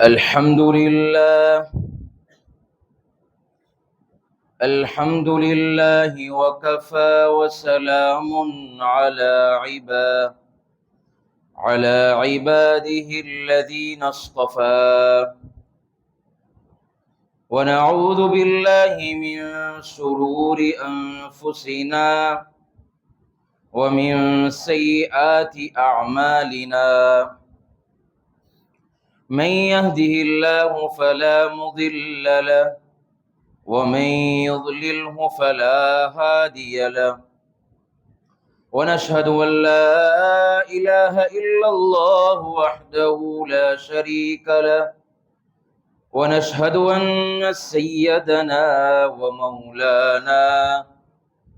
الحمد لله وكفى وسلام على عباده الذين اصطفى. ونعوذ بالله من شرور أنفسنا ومن سيئات أعمالنا. من يهده الله فلا مضل له ومن يضلله فلا هادي له. ونشهد أن لا إله إلا الله وحده لا شريك له. ونشهد أن سيدنا ومولانا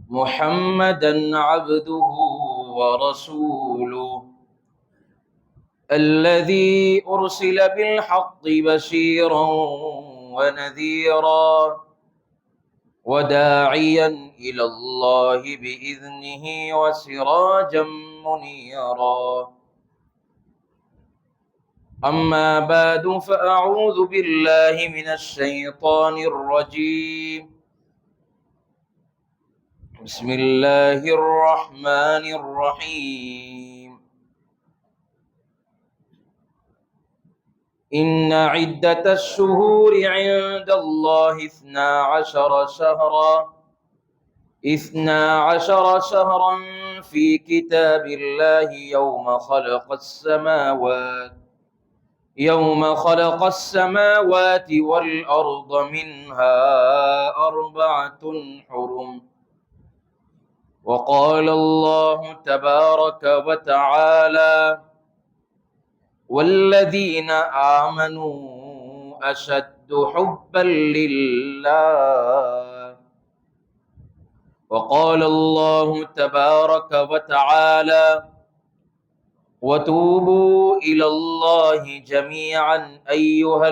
محمدا عبده ورسوله الذي أرسل بالحق بشيرا ونذيرا وداعيا إلى الله بإذنه وسراجا منيرا. أما بعد فأعوذ بالله من الشيطان الرجيم. بسم الله الرحمن الرحيم. إن عدة الشهور عند الله 12 شهرا في كتاب الله يوم خلق السماوات والأرض منها 4 حرم. وقال الله تبارك وتعالى: والذين آمنوا أشد حبا لله. وقال الله تبارك وتعالى: وتوبوا إلى الله جميعا أيها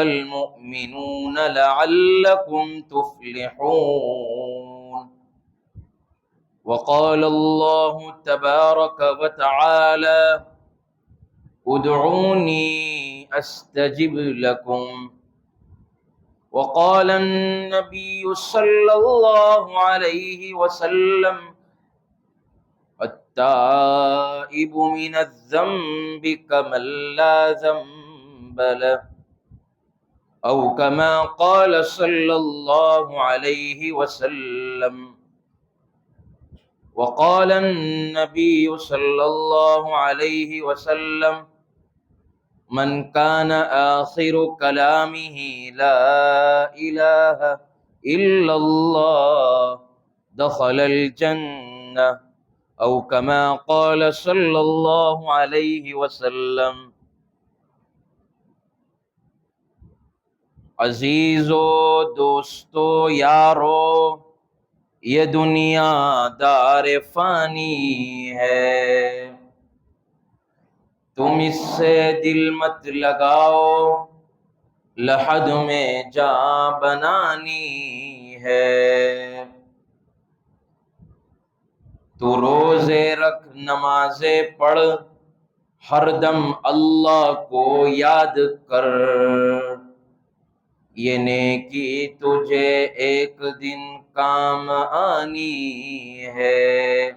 المؤمنون لعلكم تفلحون. وقال الله تبارك وتعالى: ادعوني أستجب لكم. وقال النبي صلى الله عليه وسلم: التائب من الذنب كمن لا ذنب له، أو كما قال صلى الله عليه وسلم. وقال النبي صلى الله عليه وسلم: من كان آخر كلامه لا إله إلا الله دخل الجنة، أو كما قال صلى الله عليه وسلم. عزیزو، دوستو، یارو، یہ دنیا دار فانی ہے، تم اس سے دل مت لگاؤ، لحد میں جاں بنانی ہے۔ تو روزے رکھ، نمازیں پڑھ، ہر دم اللہ کو یاد کر، یہ نیکی تجھے ایک دن کام آنی ہے۔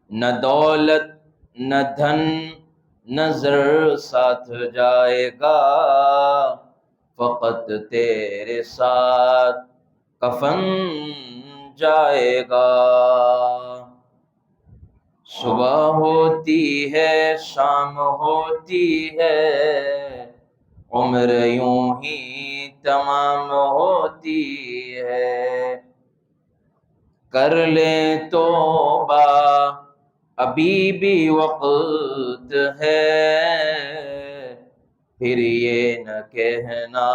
نہ دولت نہ دھن نہ زر ساتھ جائے گا، فقط تیرے ساتھ کفن جائے گا۔ صبح ہوتی ہے، شام ہوتی ہے، عمر یوں ہی تمام ہوتی ہے۔ کر لیں توبہ، ابھی بھی وقت ہے، پھر یہ نہ کہنا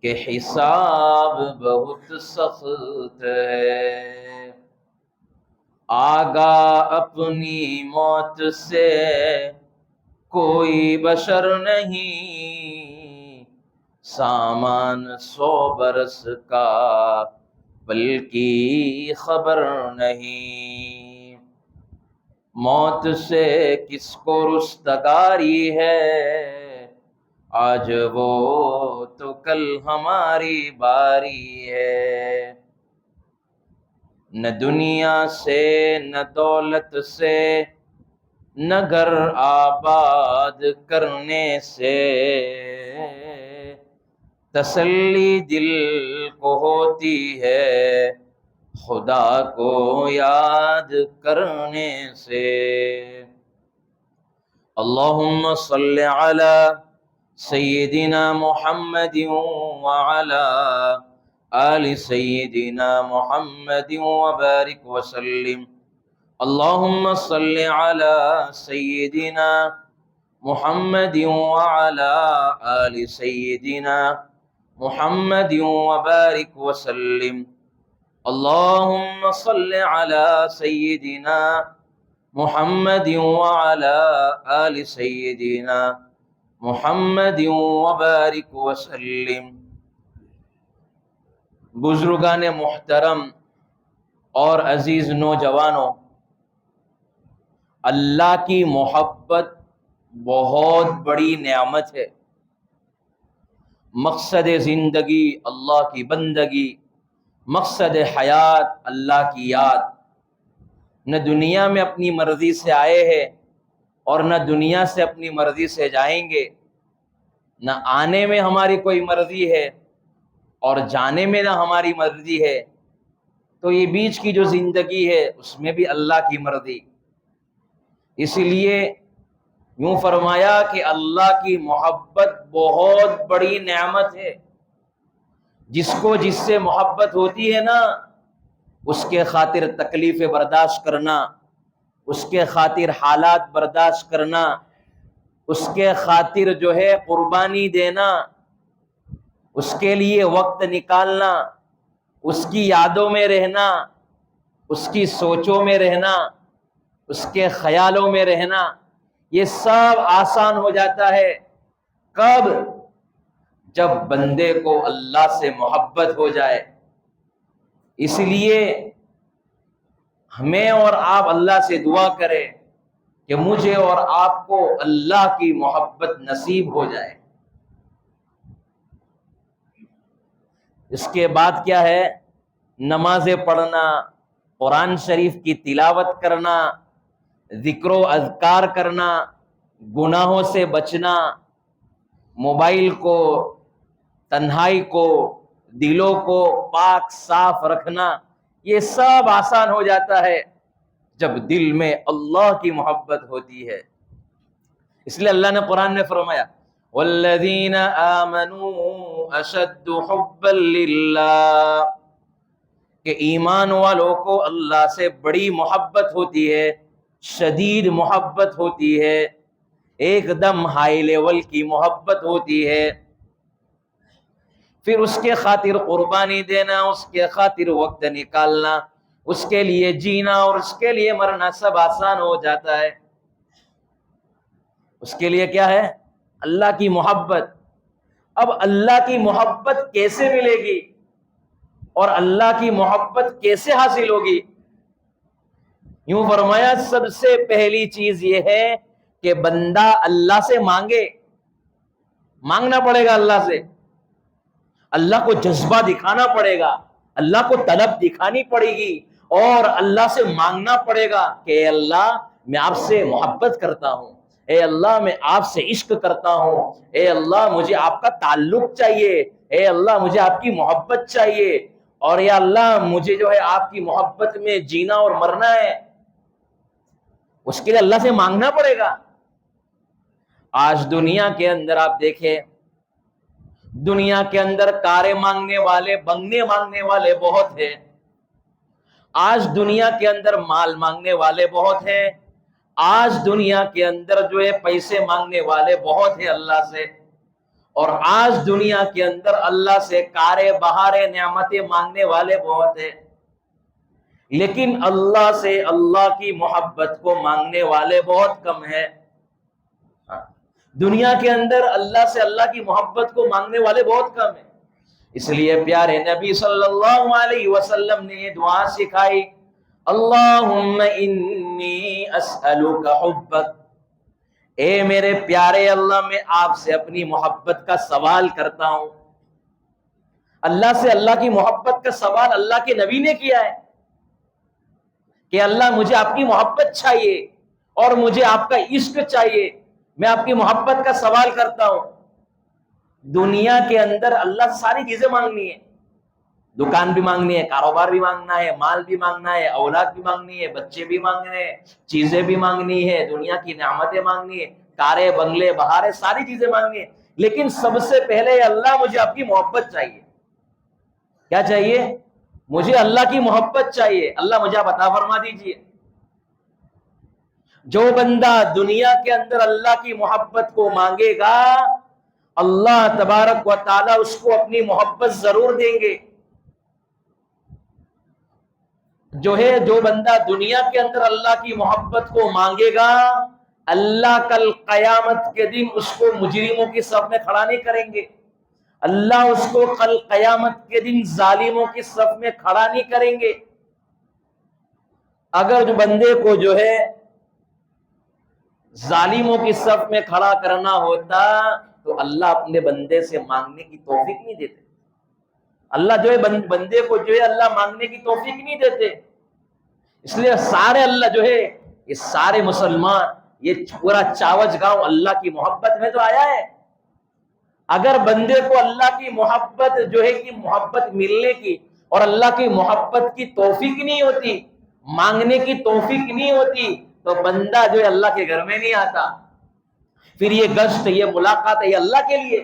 کہ حساب بہت سخت ہے۔ آگاہ اپنی موت سے کوئی بشر نہیں، سامان 100 برس کا پل کی خبر نہیں۔ موت سے کس کو رستگاری ہے، آج وہ تو کل ہماری باری ہے۔ نہ دنیا سے نہ دولت سے نہ گھر آباد کرنے سے تسلی دل کو ہوتی ہے، خدا کو یاد کرنے سے۔ اللہم صلی علی سیدنا محمد وعلی آل سیدنا محمد وبارک وسلم۔ اللہم صلی علی سیدنا محمد وعلی آل سیدنا محمد وبارک وسلم۔ اللہم صلی علی سیدنا محمد وعلی آل سیدنا محمد وبارک وسلم۔ بزرگان محترم اور عزیز نوجوانوں، اللہ کی محبت بہت بڑی نعمت ہے۔ مقصد زندگی اللہ کی بندگی، مقصد حیات اللہ کی یاد۔ نہ دنیا میں اپنی مرضی سے آئے ہیں اور نہ دنیا سے اپنی مرضی سے جائیں گے، نہ آنے میں ہماری کوئی مرضی ہے اور جانے میں نہ ہماری مرضی ہے، تو یہ بیچ کی جو زندگی ہے اس میں بھی اللہ کی مرضی۔ اس لیے یوں فرمایا کہ اللہ کی محبت بہت بڑی نعمت ہے۔ جس کو جس سے محبت ہوتی ہے نا، اس کے خاطر تکلیف برداشت کرنا، اس کے خاطر حالات برداشت کرنا، اس کے خاطر جو ہے قربانی دینا، اس کے لیے وقت نکالنا، اس کی یادوں میں رہنا، اس کی سوچوں میں رہنا، اس کے خیالوں میں رہنا، یہ سب آسان ہو جاتا ہے۔ کب؟ جب بندے کو اللہ سے محبت ہو جائے۔ اس لیے ہمیں اور آپ اللہ سے دعا کریں کہ مجھے اور آپ کو اللہ کی محبت نصیب ہو جائے۔ اس کے بعد کیا ہے؟ نمازیں پڑھنا، قرآن شریف کی تلاوت کرنا، ذکر و اذکار کرنا، گناہوں سے بچنا، موبائل کو، تنہائی کو، دلوں کو پاک صاف رکھنا، یہ سب آسان ہو جاتا ہے جب دل میں اللہ کی محبت ہوتی ہے۔ اس لیے اللہ نے قرآن میں فرمایا والذین آمنوا اشد حبا للہ، کہ ایمان والوں کو اللہ سے بڑی محبت ہوتی ہے، شدید محبت ہوتی ہے، ایک دم ہائی لیول کی محبت ہوتی ہے۔ پھر اس کے خاطر قربانی دینا، اس کے خاطر وقت نکالنا، اس کے لیے جینا اور اس کے لیے مرنا سب آسان ہو جاتا ہے۔ اس کے لیے کیا ہے؟ اللہ کی محبت۔ اب اللہ کی محبت کیسے ملے گی اور اللہ کی محبت کیسے حاصل ہوگی؟ یوں فرمایا سب سے پہلی چیز یہ ہے کہ بندہ اللہ سے مانگے، مانگنا پڑے گا اللہ سے، اللہ کو جذبہ دکھانا پڑے گا، اللہ کو طلب دکھانی پڑے گی اور اللہ سے مانگنا پڑے گا کہ اے اللہ میں آپ سے محبت کرتا ہوں، اے اللہ میں آپ سے عشق کرتا ہوں، اے اللہ مجھے آپ کا تعلق چاہیے، اے اللہ مجھے آپ کی محبت چاہیے، اور یا اللہ مجھے جو ہے آپ کی محبت میں جینا اور مرنا ہے۔ اس کے لیے اللہ سے مانگنا پڑے گا۔ آج دنیا کے اندر آپ دیکھیں، دنیا کے اندر کاریں مانگنے والے، بنگلے مانگنے والے بہت ہیں۔ آج دنیا کے اندر مال مانگنے والے بہت ہیں۔ آج دنیا کے اندر جو ہے پیسے مانگنے والے بہت ہیں اللہ سے، اور آج دنیا کے اندر اللہ سے کارے بہارے نعمتیں مانگنے والے بہت ہیں، لیکن اللہ سے اللہ کی محبت کو مانگنے والے بہت کم ہیں۔ دنیا کے اندر اللہ سے اللہ کی محبت کو مانگنے والے بہت کم ہیں۔ اس لیے پیارے نبی صلی اللہ علیہ وسلم نے یہ دعا سکھائی، اللہم انی اسألک حبک، اے میرے پیارے اللہ میں آپ سے اپنی محبت کا سوال کرتا ہوں۔ اللہ سے اللہ کی محبت کا سوال اللہ کے نبی نے کیا ہے کہ اللہ مجھے آپ کی محبت چاہیے اور مجھے آپ کا عشق چاہیے، میں آپ کی محبت کا سوال کرتا ہوں۔ دنیا کے اندر اللہ سے ساری چیزیں مانگنی ہے، دکان بھی مانگنی ہے، کاروبار بھی مانگنا ہے، مال بھی مانگنا ہے، اولاد بھی مانگنی ہے، بچے بھی مانگنے ہیں، چیزیں بھی مانگنی ہے، دنیا کی نعمتیں مانگنی ہے، کارے بنگلے بہارے ساری چیزیں مانگنی ہے، لیکن سب سے پہلے اللہ مجھے آپ کی محبت چاہیے۔ کیا چاہیے؟ مجھے اللہ کی محبت چاہیے۔ اللہ مجھے آپ عطا فرما دیجئے۔ جو بندہ دنیا کے اندر اللہ کی محبت کو مانگے گا، اللہ تبارک و تعالی اس کو اپنی محبت ضرور دیں گے۔ جو بندہ دنیا کے اندر اللہ کی محبت کو مانگے گا، اللہ کل قیامت کے دن اس کو مجرموں کی صف میں کھڑا نہیں کریں گے، اللہ اس کو کل قیامت کے دن ظالموں کی صف میں کھڑا نہیں کریں گے۔ اگر جو بندے کو جو ہے ظالموں کی صف میں کھڑا کرنا ہوتا تو اللہ اپنے بندے سے مانگنے کی توفیق نہیں دیتے۔ اللہ جو ہے بندے کو جو ہے اللہ مانگنے کی توفیق نہیں دیتے۔ اس لیے سارے اللہ جو ہے یہ سارے مسلمان، یہ پورا چاوج گاؤں اللہ کی محبت میں تو آیا ہے۔ اگر بندے کو اللہ کی محبت جو ہے کہ محبت ملنے کی اور اللہ کی محبت کی توفیق نہیں ہوتی، مانگنے کی توفیق نہیں ہوتی، تو بندہ جو ہے اللہ کے گھر میں نہیں آتا۔ پھر یہ گشت، یہ ملاقات ہے، یہ اللہ کے لیے،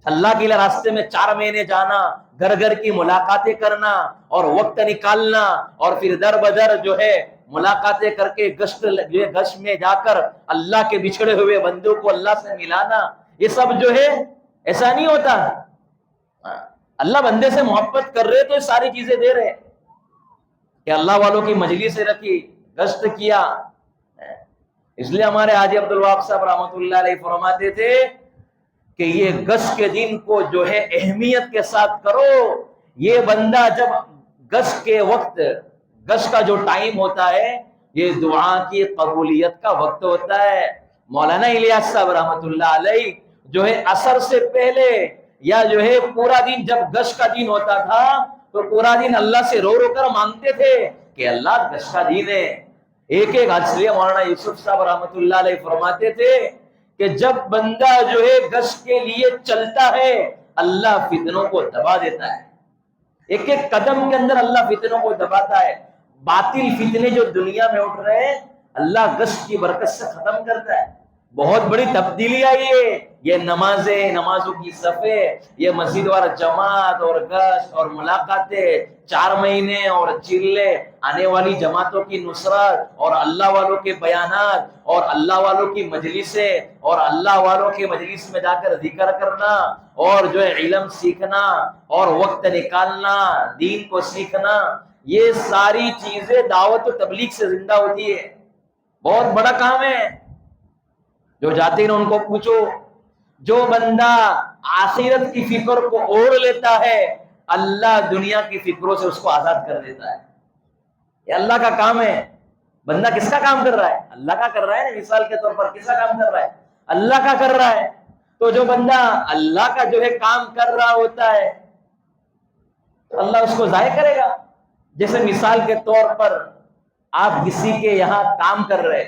اللہ کے لیے راستے میں 4 مہینے جانا، گھر گھر کی ملاقاتیں کرنا اور وقت نکالنا اور پھر در بدر جو ہے ملاقاتیں کر کے گشت میں جا کر اللہ کے بچھڑے ہوئے بندوں کو اللہ سے ملانا، یہ سب جو ہے ایسا نہیں ہوتا۔ اللہ بندے سے محبت کر رہے تو یہ ساری چیزیں دے رہے کہ اللہ والوں کی مجلس رکھی، گشت کیا۔ اس لیے ہمارے حاجی عبدالوہاب صاحب رحمۃ اللہ علیہ فرماتے تھے کہ یہ گشت کے دن کو جو ہے اہمیت کے ساتھ کرو۔ یہ بندہ جب گشت کے وقت، گشت کا جو ٹائم ہوتا ہے، یہ دعا کی قبولیت کا وقت ہوتا ہے۔ مولانا الیاس صاحب رحمۃ اللہ علیہ جو ہے عصر سے پہلے یا جو ہے پورا دن، جب گشت کا دن ہوتا تھا تو پورا دن اللہ سے رو رو کر مانگتے تھے کہ اللہ گشت کا دن ہے۔ ایک حدیث مولانا یوسف صاحب رحمۃ اللہ علیہ فرماتے تھے کہ جب بندہ جو ہے گشت کے لیے چلتا ہے، اللہ فتنوں کو دبا دیتا ہے۔ ایک ایک قدم کے اندر اللہ فتنوں کو دباتا ہے۔ باطل فتنے جو دنیا میں اٹھ رہے ہیں، اللہ گشت کی برکت سے ختم کرتا ہے۔ بہت بڑی تبدیلی آئی ہے۔ یہ نمازیں، نمازوں کی صفیں، یہ مسجد وار جماعت اور گشت اور ملاقاتیں، 4 مہینے اور چلے، آنے والی جماعتوں کی نصرت اور اللہ والوں کے بیانات اور اللہ والوں کی مجلسیں اور اللہ والوں کے مجلس میں جا کر ذکر کرنا اور جو ہے علم سیکھنا اور وقت نکالنا، دین کو سیکھنا، یہ ساری چیزیں دعوت و تبلیغ سے زندہ ہوتی ہے۔ بہت بڑا کام ہے۔ جو جاتے ہیں ان کو پوچھو، جو بندہ آخرت کی فکر کو اوڑھ لیتا ہے، اللہ دنیا کی فکروں سے اس کو آزاد کر دیتا ہے۔ یہ اللہ کا کام ہے۔ بندہ کس کا کام کر رہا ہے؟ اللہ کا کر رہا ہے۔ مثال کے طور پر کس کا کام کر رہا ہے؟ اللہ کا کر رہا ہے۔ تو جو بندہ اللہ کا جو ہے کام کر رہا ہوتا ہے تو اللہ اس کو ضائع کرے گا۔ جیسے مثال کے طور پر آپ کسی کے یہاں کام کر رہے،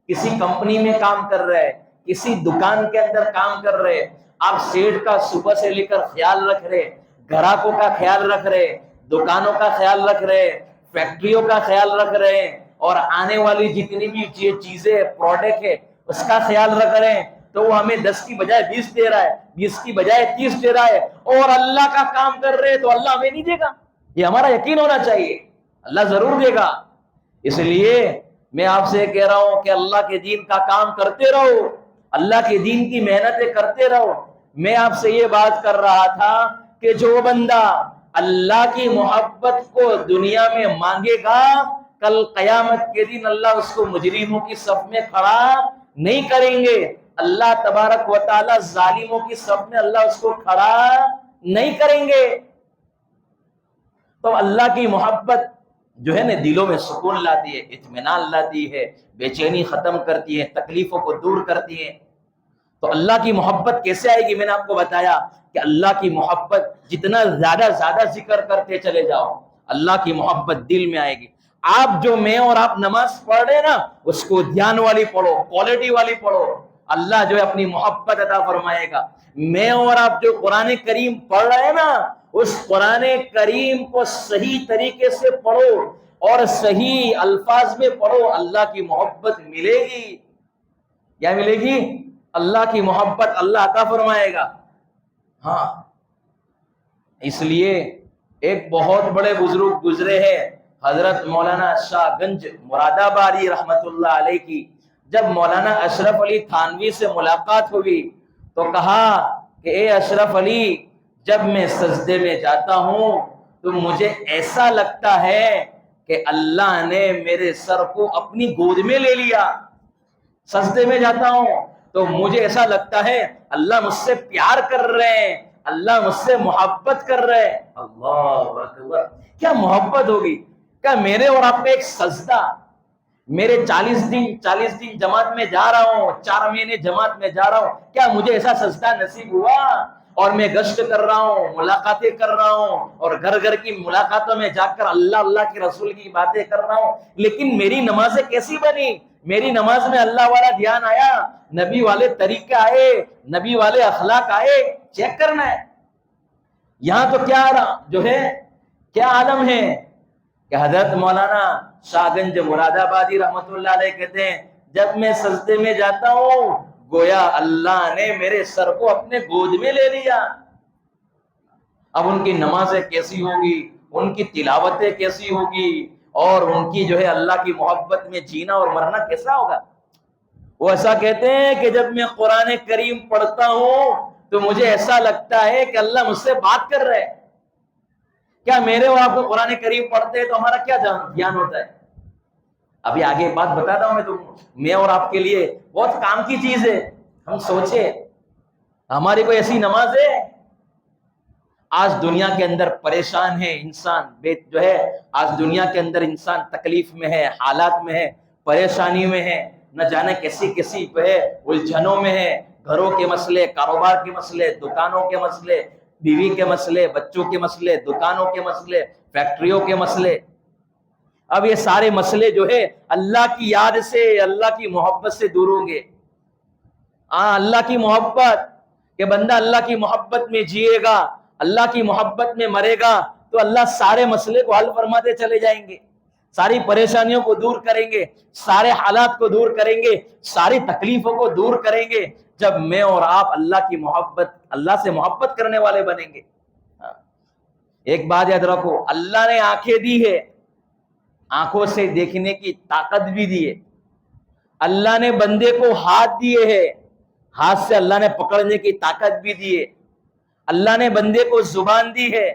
کسی کمپنی میں کام کر رہے، کسی دکان کے اندر کام کر رہے، آپ سیٹ کا صبح سے لے کر خیال رکھ رہے، گراہکوں کا خیال رکھ رہے، دکانوں کا خیال رکھ رہے، فیکٹریوں کا خیال رکھ رہے اور آنے والی جتنی بھی چیزیں پروڈکٹ ہے اس کا خیال رکھ رہے ہیں، تو وہ ہمیں 10 کی بجائے 20 دے رہا ہے، 20 کی بجائے 30 دے رہا ہے، اور اللہ کا کام کر رہے تو اللہ ہمیں نہیں دے گا؟ یہ ہمارا یقین ہونا چاہیے، اللہ ضرور دے گا۔ اس لیے میں آپ سے کہہ رہا ہوں کہ اللہ کے دین کا کام کرتے رہو، اللہ کے دین کی محنتیں کرتے رہو۔ میں آپ سے یہ بات کر رہا تھا کہ جو بندہ اللہ کی محبت کو دنیا میں مانگے گا، کل قیامت کے دن اللہ اس کو مجرموں کی صف میں کھڑا نہیں کریں گے۔ اللہ تبارک و تعالی ظالموں کی صف میں اللہ اس کو کھڑا نہیں کریں گے۔ تو اللہ کی محبت جو ہے نا دلوں میں سکون لاتی ہے، اطمینان لاتی ہے، بے چینی ختم کرتی ہے، تکلیفوں کو دور کرتی ہے۔ تو اللہ کی محبت کیسے آئے گی؟ میں نے آپ کو بتایا کہ اللہ کی محبت جتنا زیادہ ذکر کرتے چلے جاؤ، اللہ کی محبت دل میں آئے گی۔ آپ جو میں اور آپ نماز پڑھ رہے ہیں نا، اس کو دھیان والی پڑھو، کوالٹی والی پڑھو، اللہ جو ہے اپنی محبت عطا فرمائے گا۔ میں اور آپ جو قرآن کریم پڑھ رہے ہیں نا، اس قرآن کریم کو صحیح طریقے سے پڑھو اور صحیح الفاظ میں پڑھو، اللہ کی محبت ملے گی۔ کیا ملے گی؟ اللہ کی محبت اللہ عطا فرمائے گا۔ ہاں، اس لیے ایک بہت بڑے بزرگ گزرے ہیں، حضرت مولانا شاہ گنج مراد آبادی رحمت اللہ علیہ کی۔ جب مولانا اشرف علی تھانوی سے ملاقات ہوئی تو کہا کہ اے اشرف علی، جب میں سجدے میں جاتا ہوں تو مجھے ایسا لگتا ہے کہ اللہ نے میرے سر کو اپنی گود میں لے لیا۔ سجدے میں جاتا ہوں تو مجھے ایسا لگتا ہے اللہ مجھ سے پیار کر رہے ہیں، اللہ مجھ سے محبت کر رہے ہیں۔ اللہ اکبر! کیا محبت ہوگی! کیا میرے اور آپ کا ایک سجدہ، میرے 40 دن جماعت میں جا رہا ہوں، 4 مہینے جماعت میں جا رہا ہوں، کیا مجھے ایسا سجدہ نصیب ہوا؟ اور میں گشت کر رہا ہوں، ملاقاتیں کر رہا ہوں، اور گھر کی ملاقاتوں میں جا کر اللہ کے رسول کی باتیں کر رہا ہوں، لیکن میری نمازیں کیسی بنی؟ میری نماز میں اللہ والا دھیان آیا، نبی والے طریقے آئے، نبی والے اخلاق آئے؟ چیک کرنا ہے۔ یہاں تو کیا جو ہے کیا عالم ہے کہ حضرت مولانا شاہ گنج مراد آبادی رحمت اللہ علیہ کہتے ہیں جب میں سجدے میں جاتا ہوں گویا اللہ نے میرے سر کو اپنے گود میں لے لیا۔ اب ان کی نمازیں کیسی ہوگی، ان کی تلاوتیں کیسی ہوگی، اور ان کی جو ہے اللہ کی محبت میں جینا اور مرنا کیسا ہوگا؟ وہ ایسا کہتے ہیں کہ جب میں قرآن کریم پڑھتا ہوں تو مجھے ایسا لگتا ہے کہ اللہ مجھ سے بات کر رہے ہیں۔ کیا میرے اور آپ کو قرآن کریم پڑھتے ہیں تو ہمارا کیا دھیان ہوتا ہے؟ ابھی آگے بات بتاتا ہوں میں اور آپ کے لیے بہت کام کی چیز ہے۔ ہم سوچے ہماری کوئی ایسی نماز ہے؟ آج دنیا کے اندر پریشان ہے انسان، جو ہے آج دنیا کے اندر انسان تکلیف میں ہے، حالات میں ہے، پریشانی میں ہے، نہ جانے کیسی الجھنوں میں ہے، گھروں کے مسئلے، کاروبار کے مسئلے، دکانوں کے مسئلے، بیوی کے مسئلے، بچوں کے مسئلے، دکانوں کے مسئلے، فیکٹریوں کے مسئلے۔ اب یہ سارے مسئلے جو ہے اللہ کی یاد سے، اللہ کی محبت سے دور ہوں گے۔ اللہ کی محبت، کہ بندہ اللہ کی محبت میں جیے گا، اللہ کی محبت میں مرے گا تو اللہ سارے مسئلے کو حل فرماتے چلے جائیں گے، ساری پریشانیوں کو دور کریں گے، سارے حالات کو دور کریں گے، ساری تکلیفوں کو دور کریں گے، جب میں اور آپ اللہ سے محبت کرنے والے بنیں گے۔ ایک بات یاد رکھو، اللہ نے آنکھیں دی ہے، آنکھوں سے دیکھنے کی طاقت بھی دی ہے۔ اللہ نے بندے کو ہاتھ دیے ہے، ہاتھ سے اللہ نے پکڑنے کی طاقت بھی دی ہے۔ اللہ نے بندے کو زبان دی ہے،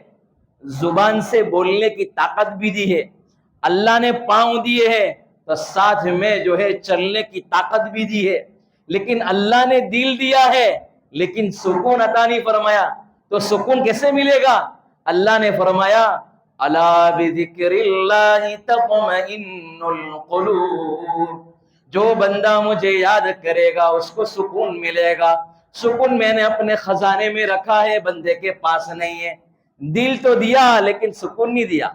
زبان سے بولنے کی طاقت بھی دی ہے۔ اللہ نے پاؤں دیے ہے تو ساتھ میں جو ہے چلنے کی طاقت بھی دی ہے۔ لیکن اللہ نے دل دیا ہے لیکن سکون عطا نہیں فرمایا، تو سکون کیسے ملے گا؟ اللہ نے فرمایا الا بذکر اللہ تطمئن القلوب، جو بندہ مجھے یاد کرے گا اس کو سکون ملے گا۔ سکون میں نے اپنے خزانے میں رکھا ہے، بندے کے پاس نہیں ہے۔ دل تو دیا لیکن سکون نہیں دیا۔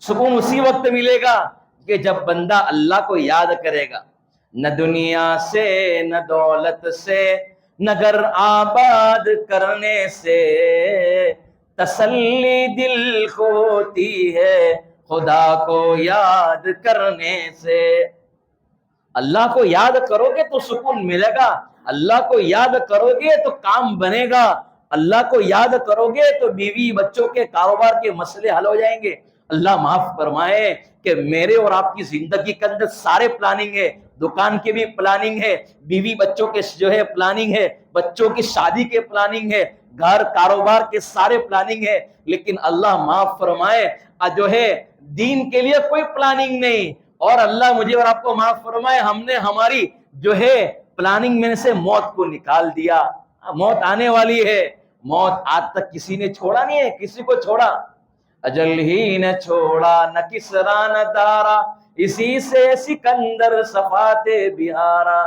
سکون اسی وقت ملے گا کہ جب بندہ اللہ کو یاد کرے گا، نہ دنیا سے، نہ دولت سے، نہ گھر آباد کرنے سے تسلی دل کو ہوتی ہے، خدا کو یاد کرنے سے۔ اللہ کو یاد کرو گے تو سکون ملے گا، اللہ کو یاد کرو گے تو کام بنے گا، اللہ کو یاد کرو گے تو بیوی بچوں کے کاروبار کے مسئلے حل ہو جائیں گے۔ اللہ معاف فرمائے کہ میرے اور آپ کی زندگی کے اندر سارے پلاننگ ہے، دکان کی بھی پلاننگ ہے، بیوی بچوں کے جو ہے پلاننگ ہے، بچوں کی شادی کے پلاننگ ہے، گھر کاروبار کے سارے پلاننگ ہے، لیکن اللہ معاف فرمائے جو ہے دین کے لیے کوئی پلاننگ نہیں۔ اور اللہ مجھے اور آپ کو معاف فرمائے، ہم نے ہماری جو ہے پلاننگ میں سے موت کو نکال دیا۔ موت آنے والی ہے، موت آج تک کسی نے چھوڑا نہیں ہے، کسی کو چھوڑا؟ اجل ہی نہ چھوڑا نہ کسرا نہ دارا، اسی سے سکندر صفاتے بہارا۔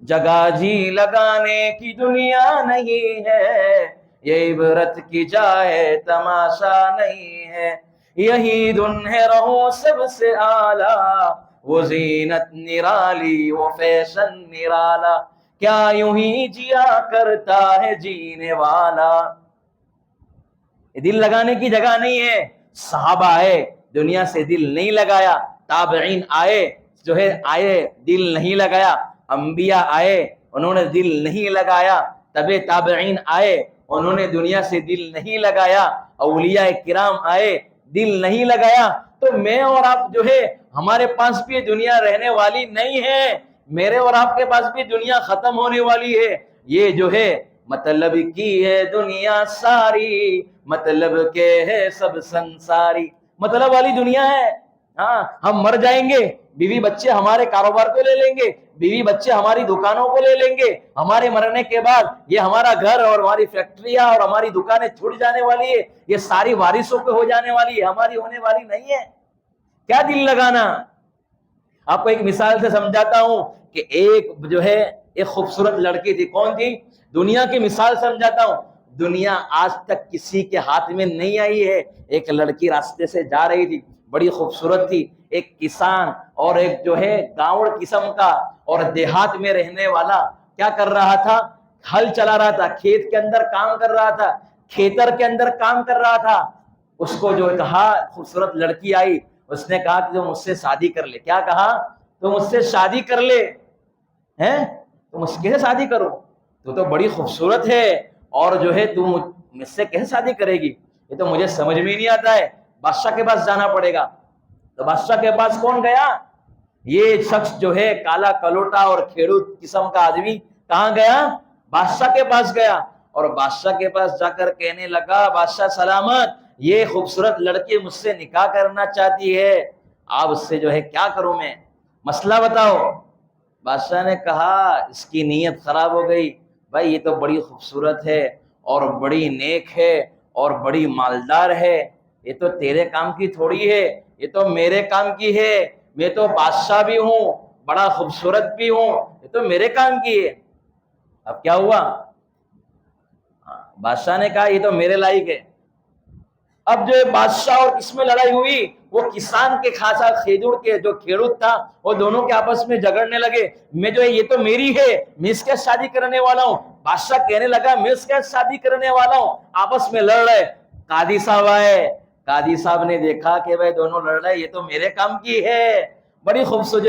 جگہ جی لگانے کی دنیا نہیں ہے، یہ عبرت کی جائے تماشا نہیں ہے، یہی دن ہے رہو سب سے اعلیٰ، وہ زینت نرالی وہ فیشن نرالا، کیا یوں ہی جیا کرتا ہے جینے والا۔ یہ دل لگانے کی جگہ نہیں ہے۔ صحابہ آئے، دنیا سے دل نہیں لگایا، تابعین آئے دل نہیں لگایا، انبیاء آئے انہوں نے دل نہیں لگایا، تبع تابعین آئے انہوں نے دنیا سے دل نہیں لگایا، اولیاء کرام آئے دل نہیں لگایا۔ تو میں اور آپ ہمارے پاس بھی دنیا رہنے والی نہیں ہے، میرے اور آپ کے پاس بھی دنیا ختم ہونے والی ہے۔ یہ مطلب کی ہے دنیا ساری، مطلب کے ہے سب سنساری، مطلب والی دنیا ہے۔ ہاں، ہم مر جائیں گے، بیوی بچے ہمارے کاروبار کو لے لیں گے، بیوی بچے ہماری دکانوں کو لے لیں گے، ہمارے مرنے کے بعد یہ ہمارا گھر اور ہماری فیکٹریاں اور ہماری دکانیں چھوٹ جانے والی ہے، یہ ساری وارثوں پہ ہو جانے والی ہے، ہماری ہونے والی نہیں ہے۔ کیا دل لگانا؟ آپ کو ایک مثال سے سمجھاتا ہوں کہ ایک خوبصورت لڑکی تھی۔ کون تھی؟ دنیا کی مثال سمجھاتا ہوں۔ دنیا آج تک کسی کے ہاتھ میں نہیں آئی ہے۔ ایک لڑکی راستے سے جا رہی تھی، بڑی خوبصورت تھی، ایک کسان اور ایک گاؤں قسم کا اور دیہات میں رہنے والا کیا کر رہا تھا؟ ہل چلا رہا تھا، کھیت کے اندر کام کر رہا تھا، کھیتر کے اندر کام کر رہا تھا۔ اس کو کہا، خوبصورت لڑکی آئی، اس نے کہا کہ تم مجھ سے شادی کر لے۔ کیا کہا؟ تم مجھ سے شادی کر لے۔ تم مجھ سے کیسے شادی کرو؟ تو بڑی خوبصورت ہے اور تم مجھ سے کیسے شادی کرے گی؟ یہ تو مجھے سمجھ میں نہیں آتا ہے، بادشاہ کے پاس جانا پڑے گا۔ تو بادشاہ کے پاس کون گیا؟ یہ شخص کالا کلوٹا اور کھیڑوت قسم کا آدمی کہاں گیا؟ بادشاہ کے پاس گیا، اور بادشاہ کے پاس جا کر کہنے لگا، بادشاہ سلامت، یہ خوبصورت لڑکی مجھ سے نکاح کرنا چاہتی ہے، آپ اس سے کیا کروں میں؟ مسئلہ بتاؤ۔ بادشاہ نے کہا، اس کی نیت خراب ہو گئی، بھائی یہ تو بڑی خوبصورت ہے اور بڑی نیک ہے اور بڑی مالدار ہے، یہ تو تیرے کام کی تھوڑی ہے، یہ تو میرے کام کی ہے، میں تو بادشاہ بھی ہوں، بڑا خوبصورت بھی ہوں، یہ تو میرے کام کی ہے۔ اب کیا ہوا؟ بادشاہ نے کہا یہ تو میرے لائق ہے۔ اب بادشاہ اور کس میں لڑائی ہوئی؟ وہ کسان کے خاصا کھیجور کے کھیڑوت تھا، وہ دونوں کے آپس میں جھگڑنے لگے، میں یہ تو میری ہے، میں اس کے شادی کرنے والا ہوں۔ بادشاہ کہنے لگا میں اس کے شادی کرنے والا ہوں۔ آپس میں لڑ رہے، قاضی صاحب آئے، قاضی صاحب نے دیکھا کہ بھائی دونوں لڑ رہے، یہ تو میرے کام کی ہے، بڑی خوبصورت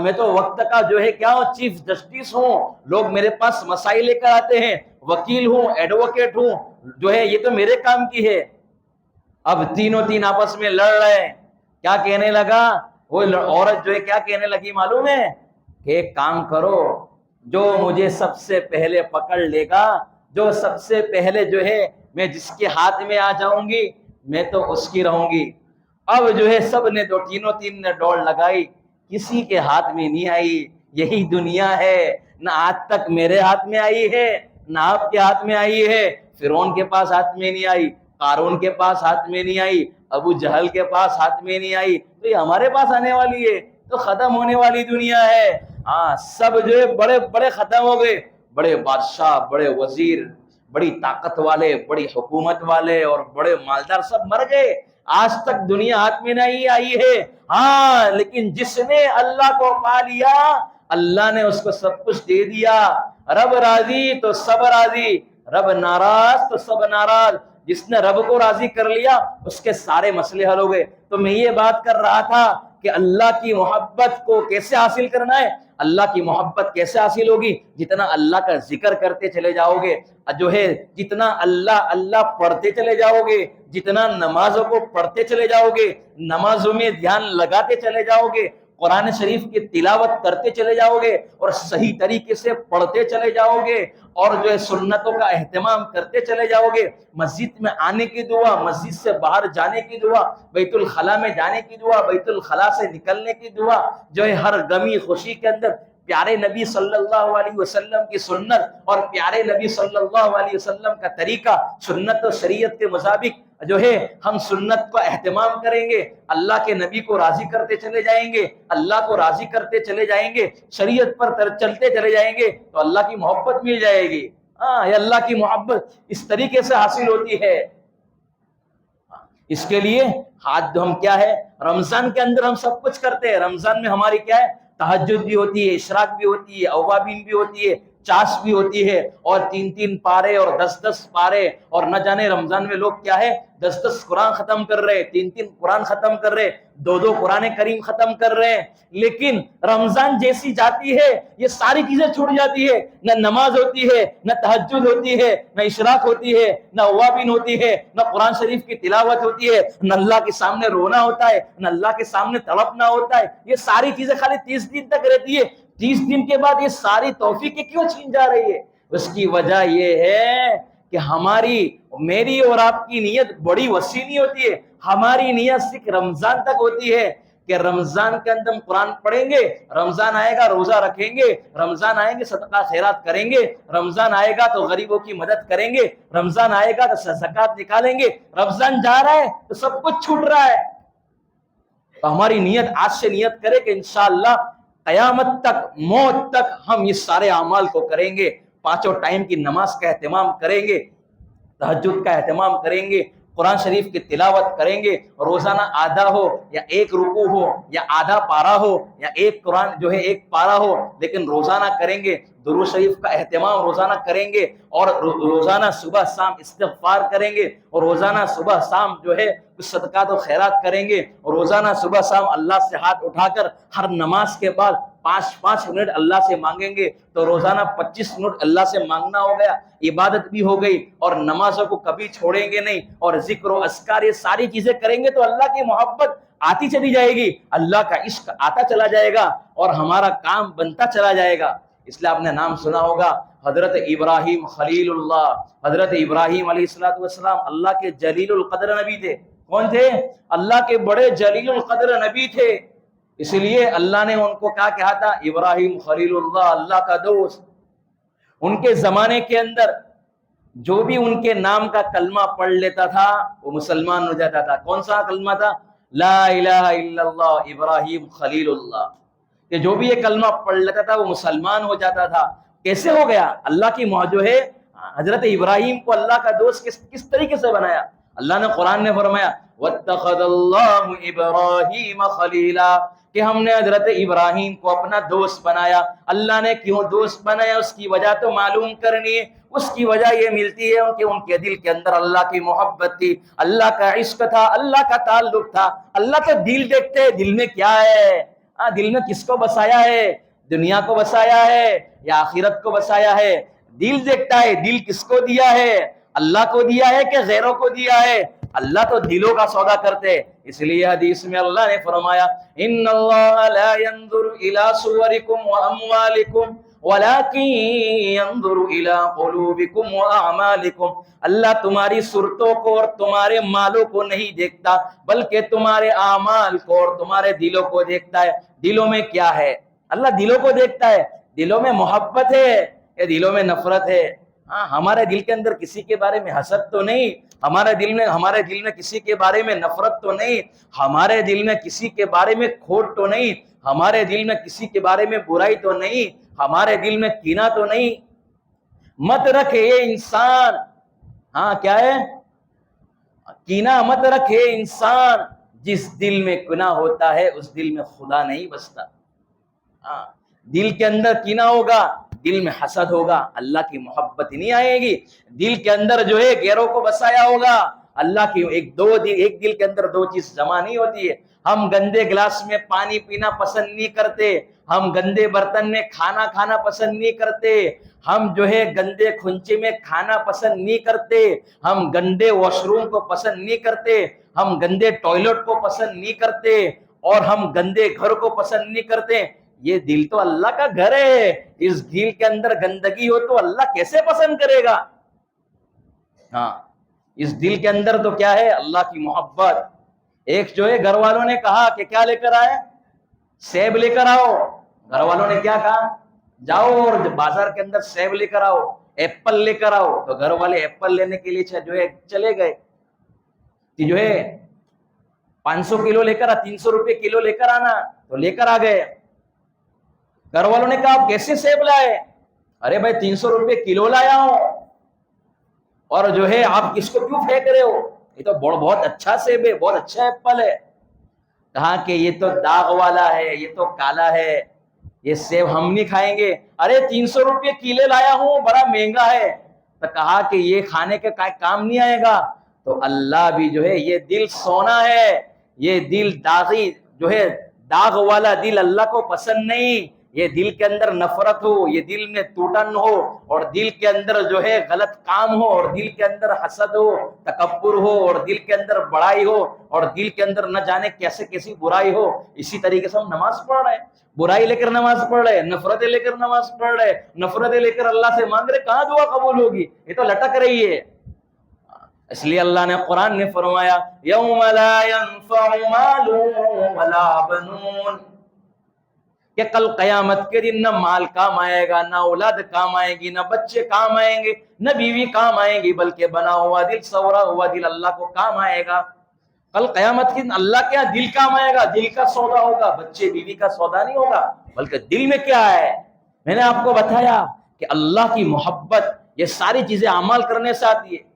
میں تو وقت کا کیا ہوں، چیف جسٹس ہوں، لوگ میرے پاس مسائل لے کر آتے ہیں، وکیل ہوں، ایڈوکیٹ ہوں، یہ تو میرے کام کی ہے۔ اب تین آپس میں لڑ رہے ہیں۔ کیا کہنے لگا وہ عورت کیا کہنے لگی معلوم ہے؟ کہ ایک کام کرو، جو مجھے سب سے پہلے پکڑ لے گا، جو سب سے پہلے میں جس کے ہاتھ میں آ جاؤں گی، میں تو اس کی رہوں گی۔ اب سب نے تین نے دوڑ لگائی، کسی کے ہاتھ میں نہیں آئی۔ یہی دنیا ہے، نہ آج تک میرے ہاتھ میں آئی ہے، نہ آپ کے ہاتھ میں آئی ہے، فرعون کے پاس ہاتھ میں نہیں آئی، قارون کے پاس ہاتھ میں نہیں آئی، ابو جہل کے پاس ہاتھ میں نہیں آئی، تو یہ ہمارے پاس آنے والی ہے، تو ختم ہونے والی دنیا ہے۔ سب بڑے بڑے ختم ہو گئے، بڑے بادشاہ، بڑے وزیر، بڑی طاقت والے، بڑی حکومت والے اور بڑے مالدار سب مر گئے۔ آج تک دنیا ہاتھ میں نہیں آئی ہے، لیکن جس نے اللہ کو پا لیا، اللہ نے اس کو سب کچھ دے دیا۔ رب راضی تو سب راضی، رب ناراض تو سب ناراض۔ جس نے رب کو راضی کر لیا، اس کے سارے مسئلے حل ہو گئے۔ تو میں یہ بات کر رہا تھا کہ اللہ کی محبت کو کیسے حاصل کرنا ہے؟ اللہ کی محبت کیسے حاصل ہوگی؟ جتنا اللہ کا ذکر کرتے چلے جاؤ گے، جتنا اللہ اللہ پڑھتے چلے جاؤ گے، جتنا نمازوں کو پڑھتے چلے جاؤ گے، نمازوں میں دھیان لگاتے چلے جاؤ گے، قرآن شریف کی تلاوت کرتے چلے جاؤ گے اور صحیح طریقے سے پڑھتے چلے جاؤ گے، اور سنتوں کا اہتمام کرتے چلے جاؤ گے، مسجد میں آنے کی دعا، مسجد سے باہر جانے کی دعا، بیت الخلاء میں جانے کی دعا، بیت الخلاء سے نکلنے کی دعا، ہر غمی خوشی کے اندر پیارے نبی صلی اللہ علیہ وسلم کی سنت اور پیارے نبی صلی اللہ علیہ وسلم کا طریقہ، سنت و شریعت کے مطابق جو ہے ہم سنت کا اہتمام کریں گے، اللہ کے نبی کو راضی کرتے چلے جائیں گے، اللہ کو راضی کرتے چلے جائیں گے، شریعت پر چلتے چلے جائیں گے تو اللہ کی محبت مل جائے گی۔ یہ اللہ کی محبت اس طریقے سے حاصل ہوتی ہے۔ اس کے لیے ہم کیا ہے، رمضان کے اندر ہم سب کچھ کرتے ہیں۔ رمضان میں ہماری کیا ہے، تہجد بھی ہوتی ہے، اشراق بھی ہوتی ہے، اوابین بھی ہوتی ہے، چاش بھی ہوتی ہے، اور 3 پارے اور 10 پارے، اور نہ جانے رمضان میں لوگ کیا ہے 10 قرآن ختم کر رہے، 3 قرآن ختم کر رہے، 2 قرآن کریم ختم کر رہے ہیں۔ لیکن رمضان جیسی جاتی ہے یہ ساری چیزیں چھوٹ جاتی ہے، نہ نماز ہوتی ہے، نہ تہجد ہوتی ہے، نہ اشراق ہوتی ہے، نہ اوابین ہوتی ہے، نہ قرآن شریف کی تلاوت ہوتی ہے، نہ اللہ کے سامنے رونا ہوتا ہے، نہ اللہ کے سامنے تڑپنا ہوتا ہے۔ یہ ساری چیزیں خالی 30 دن تک رہتی ہے۔ 30 دن کے بعد یہ ساری توفیقیں کیوں چھین جا رہی ہے؟ اس کی وجہ یہ ہے کہ میری اور آپ کی نیت بڑی وسیع نہیں ہوتی ہے۔ ہماری نیت صرف رمضان تک ہوتی ہے کہ رمضان کے اندر ہم قرآن پڑھیں گے، رمضان آئے گا روزہ رکھیں گے، رمضان آئیں گے صدقہ خیرات کریں گے، رمضان آئے گا تو غریبوں کی مدد کریں گے، رمضان آئے گا تو زکوٰۃ نکالیں گے۔ رمضان جا رہا ہے تو سب کچھ چھوٹ رہا ہے۔ تو ہماری نیت آج سے نیت کرے کہ انشاءاللہ قیامت تک، موت تک ہم یہ سارے اعمال کو کریں گے۔ 5 ٹائم کی نماز کا اہتمام کریں گے، تہجد کا اہتمام کریں گے، قرآن شریف کی تلاوت کریں گے، روزانہ آدھا ہو یا 1 رکوع ہو یا آدھا پارہ ہو یا 1 قرآن جو ہے 1 پارہ ہو، لیکن روزانہ کریں گے۔ درود شریف کا اہتمام روزانہ کریں گے، اور روزانہ صبح شام استغفار کریں گے، اور روزانہ صبح شام جو ہے صدقات و خیرات کریں گے، اور روزانہ صبح شام اللہ سے ہاتھ اٹھا کر ہر نماز کے بعد 5 منٹ اللہ سے مانگیں گے، تو روزانہ 25 منٹ اللہ سے مانگنا ہو گیا، عبادت بھی ہو گئی، اور نمازوں کو کبھی چھوڑیں گے نہیں، اور ذکر و اذکار یہ ساری چیزیں کریں گے تو اللہ کی محبت آتی چلی جائے گی، اللہ کا عشق آتا چلا جائے گا، اور ہمارا کام بنتا چلا جائے گا۔ اس لیے آپ نے نام سنا ہوگا حضرت ابراہیم خلیل اللہ۔ حضرت ابراہیم علیہ السلام اللہ کے جلیل القدر نبی تھے۔ کون تھے؟ اللہ کے بڑے جلیل القدر نبی تھے۔ اس لیے اللہ نے ان کو کہا تھا ابراہیم خلیل اللہ، اللہ کا دوست۔ ان کے زمانے کے اندر جو بھی ان کے نام کا کلمہ پڑھ لیتا تھا وہ مسلمان ہو جاتا تھا۔ کون سا کلمہ تھا؟ لا الہ الا اللہ ابراہیم خلیل اللہ۔ کہ جو بھی یہ کلمہ پڑھ لیتا تھا وہ مسلمان ہو جاتا تھا۔ کیسے ہو گیا؟ اللہ کی جو ہے حضرت ابراہیم کو اللہ کا دوست کس طریقے سے بنایا؟ اللہ نے قرآن نے فرمایا وَاتَّخَذَ اللَّهُ إِبْرَاهِيمَ خَلِيلًا، کہ ہم نے حضرت ابراہیم کو اپنا دوست بنایا۔ اللہ نے کیوں دوست بنایا اس کی وجہ تو معلوم کرنی ہے۔ اس کی وجہ یہ ملتی ہے کہ ان کے دل کے اندر اللہ کی محبت تھی، اللہ کا عشق تھا، اللہ کا تعلق تھا۔ اللہ تو دل دیکھتے ہیں، دل میں کیا ہے، دل میں کس کو بسایا ہے، دنیا کو بسایا ہے یا آخرت کو بسایا ہے؟ دل دیکھتا ہے، دل کس کو دیا ہے، اللہ کو دیا ہے کہ غیروں کو دیا ہے؟ اللہ تو دلوں کا سودا کرتے۔ اس لیے حدیث میں اللہ نے فرمایا ان اللہ لا ينظر الى صورکم واموالکم ولكن ينظر الى قلوبکم واعمالکم، اللہ تمہاری صورتوں کو اور تمہارے مالوں کو نہیں دیکھتا بلکہ تمہارے اعمال کو اور تمہارے دلوں کو دیکھتا ہے۔ دلوں میں کیا ہے؟ اللہ دلوں کو دیکھتا ہے۔ دلوں میں محبت ہے یا دلوں میں نفرت ہے؟ ہمارے دل کے اندر کسی کے بارے میں حسد تو نہیں، ہمارے دل میں کسی کے بارے میں نفرت تو نہیں، ہمارے دل میں کسی کے بارے میں کھوٹ تو نہیں، ہمارے دل میں کسی کے بارے میں برائی تو نہیں، ہمارے دل میں کینہ تو نہیں۔ مت رکھے یہ انسان، کیا ہے؟ کینہ مت رکھے انسان، جس دل میں کینہ ہوتا ہے اس دل میں خدا نہیں بستا۔ دل کے اندر کینہ ہوگا، دل میں حسد ہوگا، اللہ کی محبت نہیں آئے گی۔ دل کے اندر جو ہے غیروں کو بسایا ہوگا، اللہ کی ایک دل کے اندر 2 چیز جمع نہیں ہوتی ہے۔ ہم گندے گلاس میں پانی پینا پسند نہیں کرتے، ہم گندے برتن میں کھانا کھانا پسند نہیں کرتے، ہم جو ہے گندے کھنچے میں کھانا پسند نہیں کرتے، ہم گندے واش روم کو پسند نہیں کرتے، ہم گندے ٹوائلٹ کو پسند نہیں کرتے، اور ہم گندے گھر کو پسند نہیں کرتے۔ یہ دل تو اللہ کا گھر ہے، اس دل کے اندر گندگی ہو تو اللہ کیسے پسند کرے گا؟ اس دل کے اندر تو کیا ہے؟ اللہ کی محبت۔ ایک جو ہے گھر والوں نے کہا کہ کیا لے کر آئے؟ سیب لے کر آؤ۔ گھر والوں نے کیا کہا؟ جاؤ اور بازار کے اندر سیب لے کر آؤ، ایپل لے کر آؤ۔ تو گھر والے ایپل لینے کے لیے جو ہے چلے گئے۔ کہ جو ہے 500 کلو لے کر 300 روپے کلو لے کر آنا، تو لے کر آ گئے۔ گھر والوں نے کہا آپ کیسے سیب لائے؟ ارے بھائی 300 روپے کلو لایا ہوں، اور جو ہے آپ کس کو کیوں پھینک رہے ہو؟ یہ تو بہت اچھا سیب ہے، بہت اچھا ایپل ہے۔ کہا کہ یہ تو داغ والا ہے، یہ تو کالا ہے، یہ سیب ہم نہیں کھائیں گے۔ ارے 300 روپے کلو لایا ہوں، بڑا مہنگا ہے۔ تو کہا کہ یہ کھانے کے کام نہیں آئے گا۔ تو اللہ بھی جو ہے، یہ دل سونا ہے، یہ دل داغی جو ہے، داغ والا دل اللہ کو پسند نہیں۔ یہ دل کے اندر نفرت ہو، یہ دل میں ٹوٹن ہو، اور دل کے اندر جو ہے غلط کام ہو، اور دل کے اندر حسد ہو، تکبر ہو، اور دل کے اندر بڑائی ہو، اور دل کے اندر نہ جانے کیسے کیسی برائی ہو۔ اسی طریقے سے ہم نماز پڑھ رہے ہیں، برائی لے کر نماز پڑھ رہے، نفرتیں لے کر نماز پڑھ رہے، نفرتیں لے کر اللہ سے مانگ رہے، کہاں دعا قبول ہوگی؟ یہ تو لٹک رہی ہے۔ اس لیے اللہ نے قرآن میں فرمایا یوم لا ينفع مال ولا بنون، کہ کل قیامت کے دن نہ مال کام آئے گا، نہ اولاد کام آئے گی، نہ بچے کام آئیں گے، نہ بیوی کام آئیں گی، بلکہ بنا ہوا دل، سورا ہوا دل اللہ کو کام آئے گا۔ کل قیامت کے دن اللہ کیا دل کام آئے گا، دل کا سودا ہوگا، بچے بیوی کا سودا نہیں ہوگا، بلکہ دل میں کیا ہے۔ میں نے آپ کو بتایا کہ اللہ کی محبت یہ ساری چیزیں اعمال کرنے سے آتی ہے۔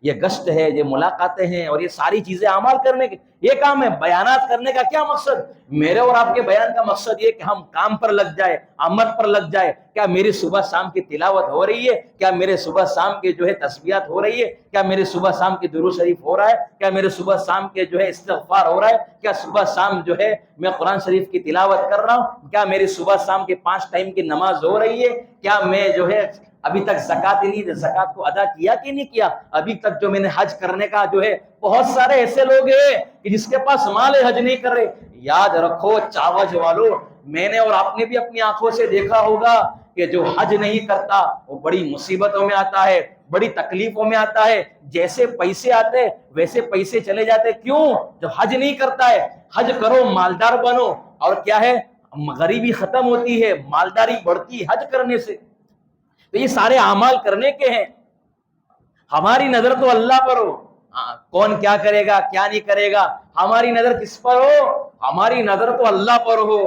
یہ گشت ہے، یہ ملاقاتیں ہیں، اور یہ ساری چیزیں اعمال کرنے کے یہ کام ہے۔ بیانات کرنے کا کیا مقصد؟ میرے اور آپ کے بیان کا مقصد یہ کہ ہم کام پر لگ جائے، عمل پر لگ جائے۔ کیا میری صبح شام کی تلاوت ہو رہی ہے؟ کیا میرے صبح شام کے جو ہے تسبیحات ہو رہی ہے؟ کیا میرے صبح شام کی درود شریف ہو رہا ہے؟ کیا میرے صبح شام کے جو ہے استغفار ہو رہا ہے؟ کیا صبح شام جو ہے میں قرآن شریف کی تلاوت کر رہا ہوں؟ کیا میری صبح شام کے 5 ٹائم کی نماز ہو رہی ہے؟ کیا میں جو ہے ابھی تک زکات نہیں، زکات کو ادا کیا کہ نہیں کیا؟ ابھی تک جو میں نے حج کرنے کا جو ہے، بہت سارے ایسے لوگ ہیں کہ جس کے پاس مال ہے، حج نہیں کر رہے۔ یاد رکھو چاوج والو، میں نے اور آپ نے بھی اپنی آنکھوں سے دیکھا ہوگا کہ جو حج نہیں کرتا وہ بڑی مصیبتوں میں آتا ہے، بڑی تکلیفوں میں آتا ہے۔ جیسے پیسے آتے ویسے پیسے چلے جاتے۔ کیوں؟ جو حج نہیں کرتا ہے۔ حج کرو، مالدار بنو، اور کیا ہے، غریبی ختم ہوتی ہے، مالداری بڑھتی ہے حج کرنے سے۔ تو یہ سارے اعمال کرنے کے ہیں۔ ہماری نظر تو اللہ پر ہو، کون کیا کرے گا کیا نہیں کرے گا، ہماری نظر کس پر ہو؟ ہماری نظر تو اللہ پر ہو۔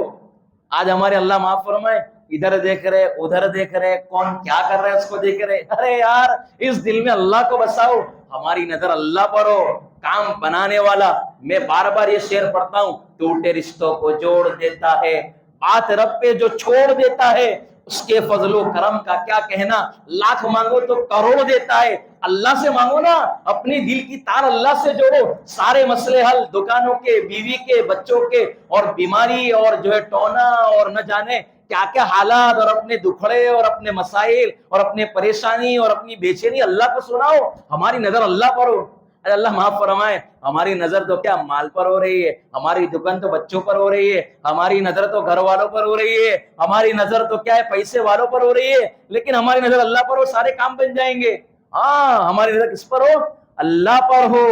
آج ہمارے اللہ معاف فرمائے، ادھر دیکھ رہے، ادھر دیکھ رہے، کون کیا کر رہے اس کو دیکھ رہے۔ ارے یار، اس دل میں اللہ کو بساؤ، ہماری نظر اللہ پر ہو۔ کام بنانے والا، میں بار بار یہ شعر پڑھتا ہوں، ٹوٹے رشتوں کو جوڑ دیتا ہے، بات رب پہ جو چھوڑ دیتا ہے، اس کے فضل و کرم کا کیا کہنا۔ لاکھ مانگو تو کروڑ دیتا ہے۔ اللہ سے مانگو نا، اپنی دل کی تار اللہ سے جوڑو، سارے مسئلے حل، دکانوں کے، بیوی کے، بچوں کے، اور بیماری، اور جو ہے ٹونا، اور نہ جانے کیا کیا حالات، اور اپنے دکھڑے، اور اپنے مسائل، اور اپنے پریشانی، اور اپنی بے چینی اللہ کو سناؤ۔ ہماری نظر اللہ پر ہو۔ اللہ معاف فرمائے، ہماری نظر تو کیا مال پر ہو رہی ہے، ہماری دکان تو بچوں پر ہو رہی ہے، ہماری نظر تو گھر والوں پر ہو رہی ہے، ہماری نظر تو کیا ہے پیسے والوں پر ہو رہی ہے، لیکن ہماری نظر اللہ پر ہو، سارے کام بن جائیں گے۔ ہاں، ہماری نظر کس پر ہو؟ اللہ پر ہو۔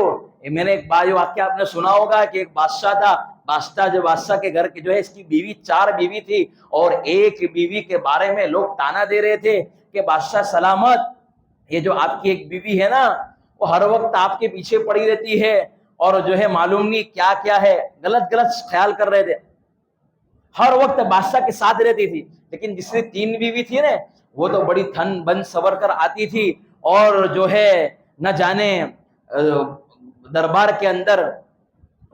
میں نے ایک بار واقعہ آپ نے سنا ہوگا کہ ایک بادشاہ تھا، بادشاہ کے گھر کی جو ہے اس کی بیوی 4 بیوی تھی، اور ایک بیوی کے بارے میں لوگ تانا دے رہے تھے کہ بادشاہ سلامت، یہ جو آپ کی ایک بیوی ہے نا، وہ ہر وقت آپ کے پیچھے پڑی رہتی ہے، اور جو ہے معلوم نہیں کیا کیا ہے، غلط خیال کر رہے تھے، ہر وقت بادشاہ کے ساتھ رہتی تھی۔ لیکن جس نے 3 بیوی تھی نا، وہ تو بڑی تھن بن سور کر آتی تھی، اور جو ہے نہ جانے دربار کے اندر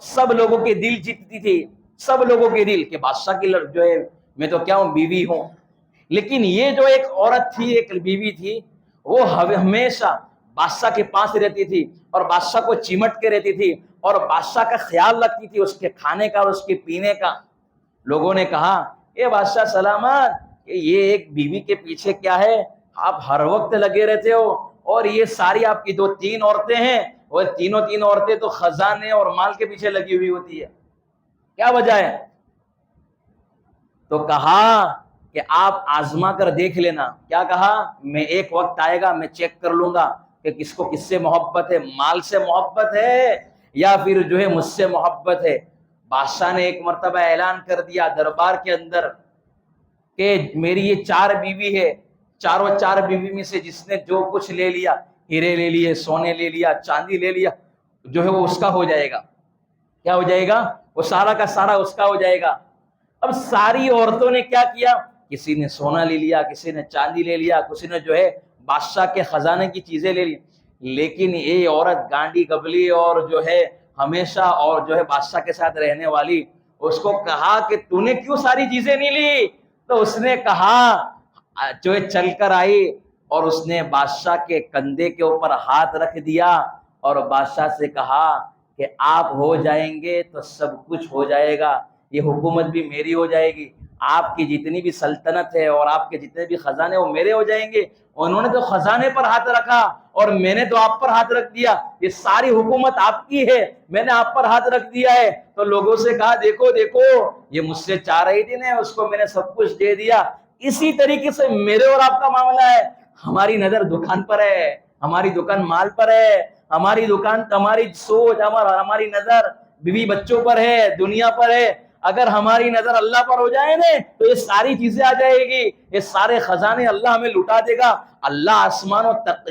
سب لوگوں کے دل جیتتی تھی، سب لوگوں کے دل، کہ بادشاہ کی جو ہے میں تو کیا ہوں، بیوی ہوں۔ لیکن یہ جو ایک عورت تھی، ایک بیوی تھی، وہ ہمیشہ بادشاہ کے پاس رہتی تھی، اور بادشاہ کو چمٹ کے رہتی تھی، اور بادشاہ کا خیال رکھتی تھی، اس کے کھانے کا اور اس کے پینے کا۔ لوگوں نے کہا، اے بادشاہ سلامت، کہ یہ ایک بیوی کے پیچھے کیا ہے، آپ ہر وقت لگے رہتے ہو، اور یہ ساری آپ کی 2-3 عورتیں ہیں، اور تینوں عورتیں تو خزانے اور مال کے پیچھے لگی ہوئی ہوتی ہے، کیا وجہ ہے؟ تو کہا کہ آپ آزما کر دیکھ لینا۔ کیا کہا؟ میں ایک وقت آئے گا، میں چیک کر لوں گا کہ کس کو کس سے محبت ہے، مال سے محبت ہے یا پھر جو ہے مجھ سے محبت ہے۔ بادشاہ نے ایک مرتبہ اعلان کر دیا دربار کے اندر کہ میری یہ 4 بیوی ہے، 4 بیوی میں سے جس نے جو کچھ لے لیا، ہیرے لے لیے، سونے لے لیا، چاندی لے لیا، جو ہے وہ اس کا ہو جائے گا. کیا ہو جائے گا؟ وہ سارا کا سارا اس کا ہو جائے گا. اب ساری عورتوں نے کیا کیا؟ کسی نے سونا لے لیا، کسی نے چاندی لے لیا، کسی نے جو ہے بادشاہ کے خزانے کی چیزیں لے لی. لیکن یہ عورت گانڈی گبلی اور جو ہے ہمیشہ اور جو ہے بادشاہ کے ساتھ رہنے والی، اس کو کہا کہ تو نے کیوں ساری چیزیں نہیں لی؟ تو اس نے کہا، جو ہے چل کر آئی اور اس نے بادشاہ کے کندھے کے اوپر ہاتھ رکھ دیا اور بادشاہ سے کہا کہ آپ ہو جائیں گے تو سب کچھ ہو جائے گا، یہ حکومت بھی میری ہو جائے گی، آپ کی جتنی بھی سلطنت ہے اور آپ کے جتنے بھی خزانے وہ میرے ہو جائیں گے. انہوں نے تو خزانے پر ہاتھ رکھا اور میں نے تو آپ پر ہاتھ رکھ دیا، یہ ساری حکومت آپ کی ہے، میں نے آپ پر ہاتھ رکھ دیا ہے. تو لوگوں سے کہا دیکھو دیکھو یہ مجھ سے چاہ رہی تھی نا، اس کو میں نے سب کچھ دے دیا. اسی طریقے سے میرے اور آپ کا معاملہ ہے. ہماری نظر دکان پر ہے، ہماری دکان مال پر ہے، ہماری دکان، ہماری سوچ، ہماری نظر بیوی بچوں پر ہے، دنیا پر ہے. اگر ہماری نظر اللہ پر ہو جائے نا تو یہ ساری چیزیں آ جائے گی، یہ سارے خزانے اللہ ہمیں لٹا دے گا. اللہ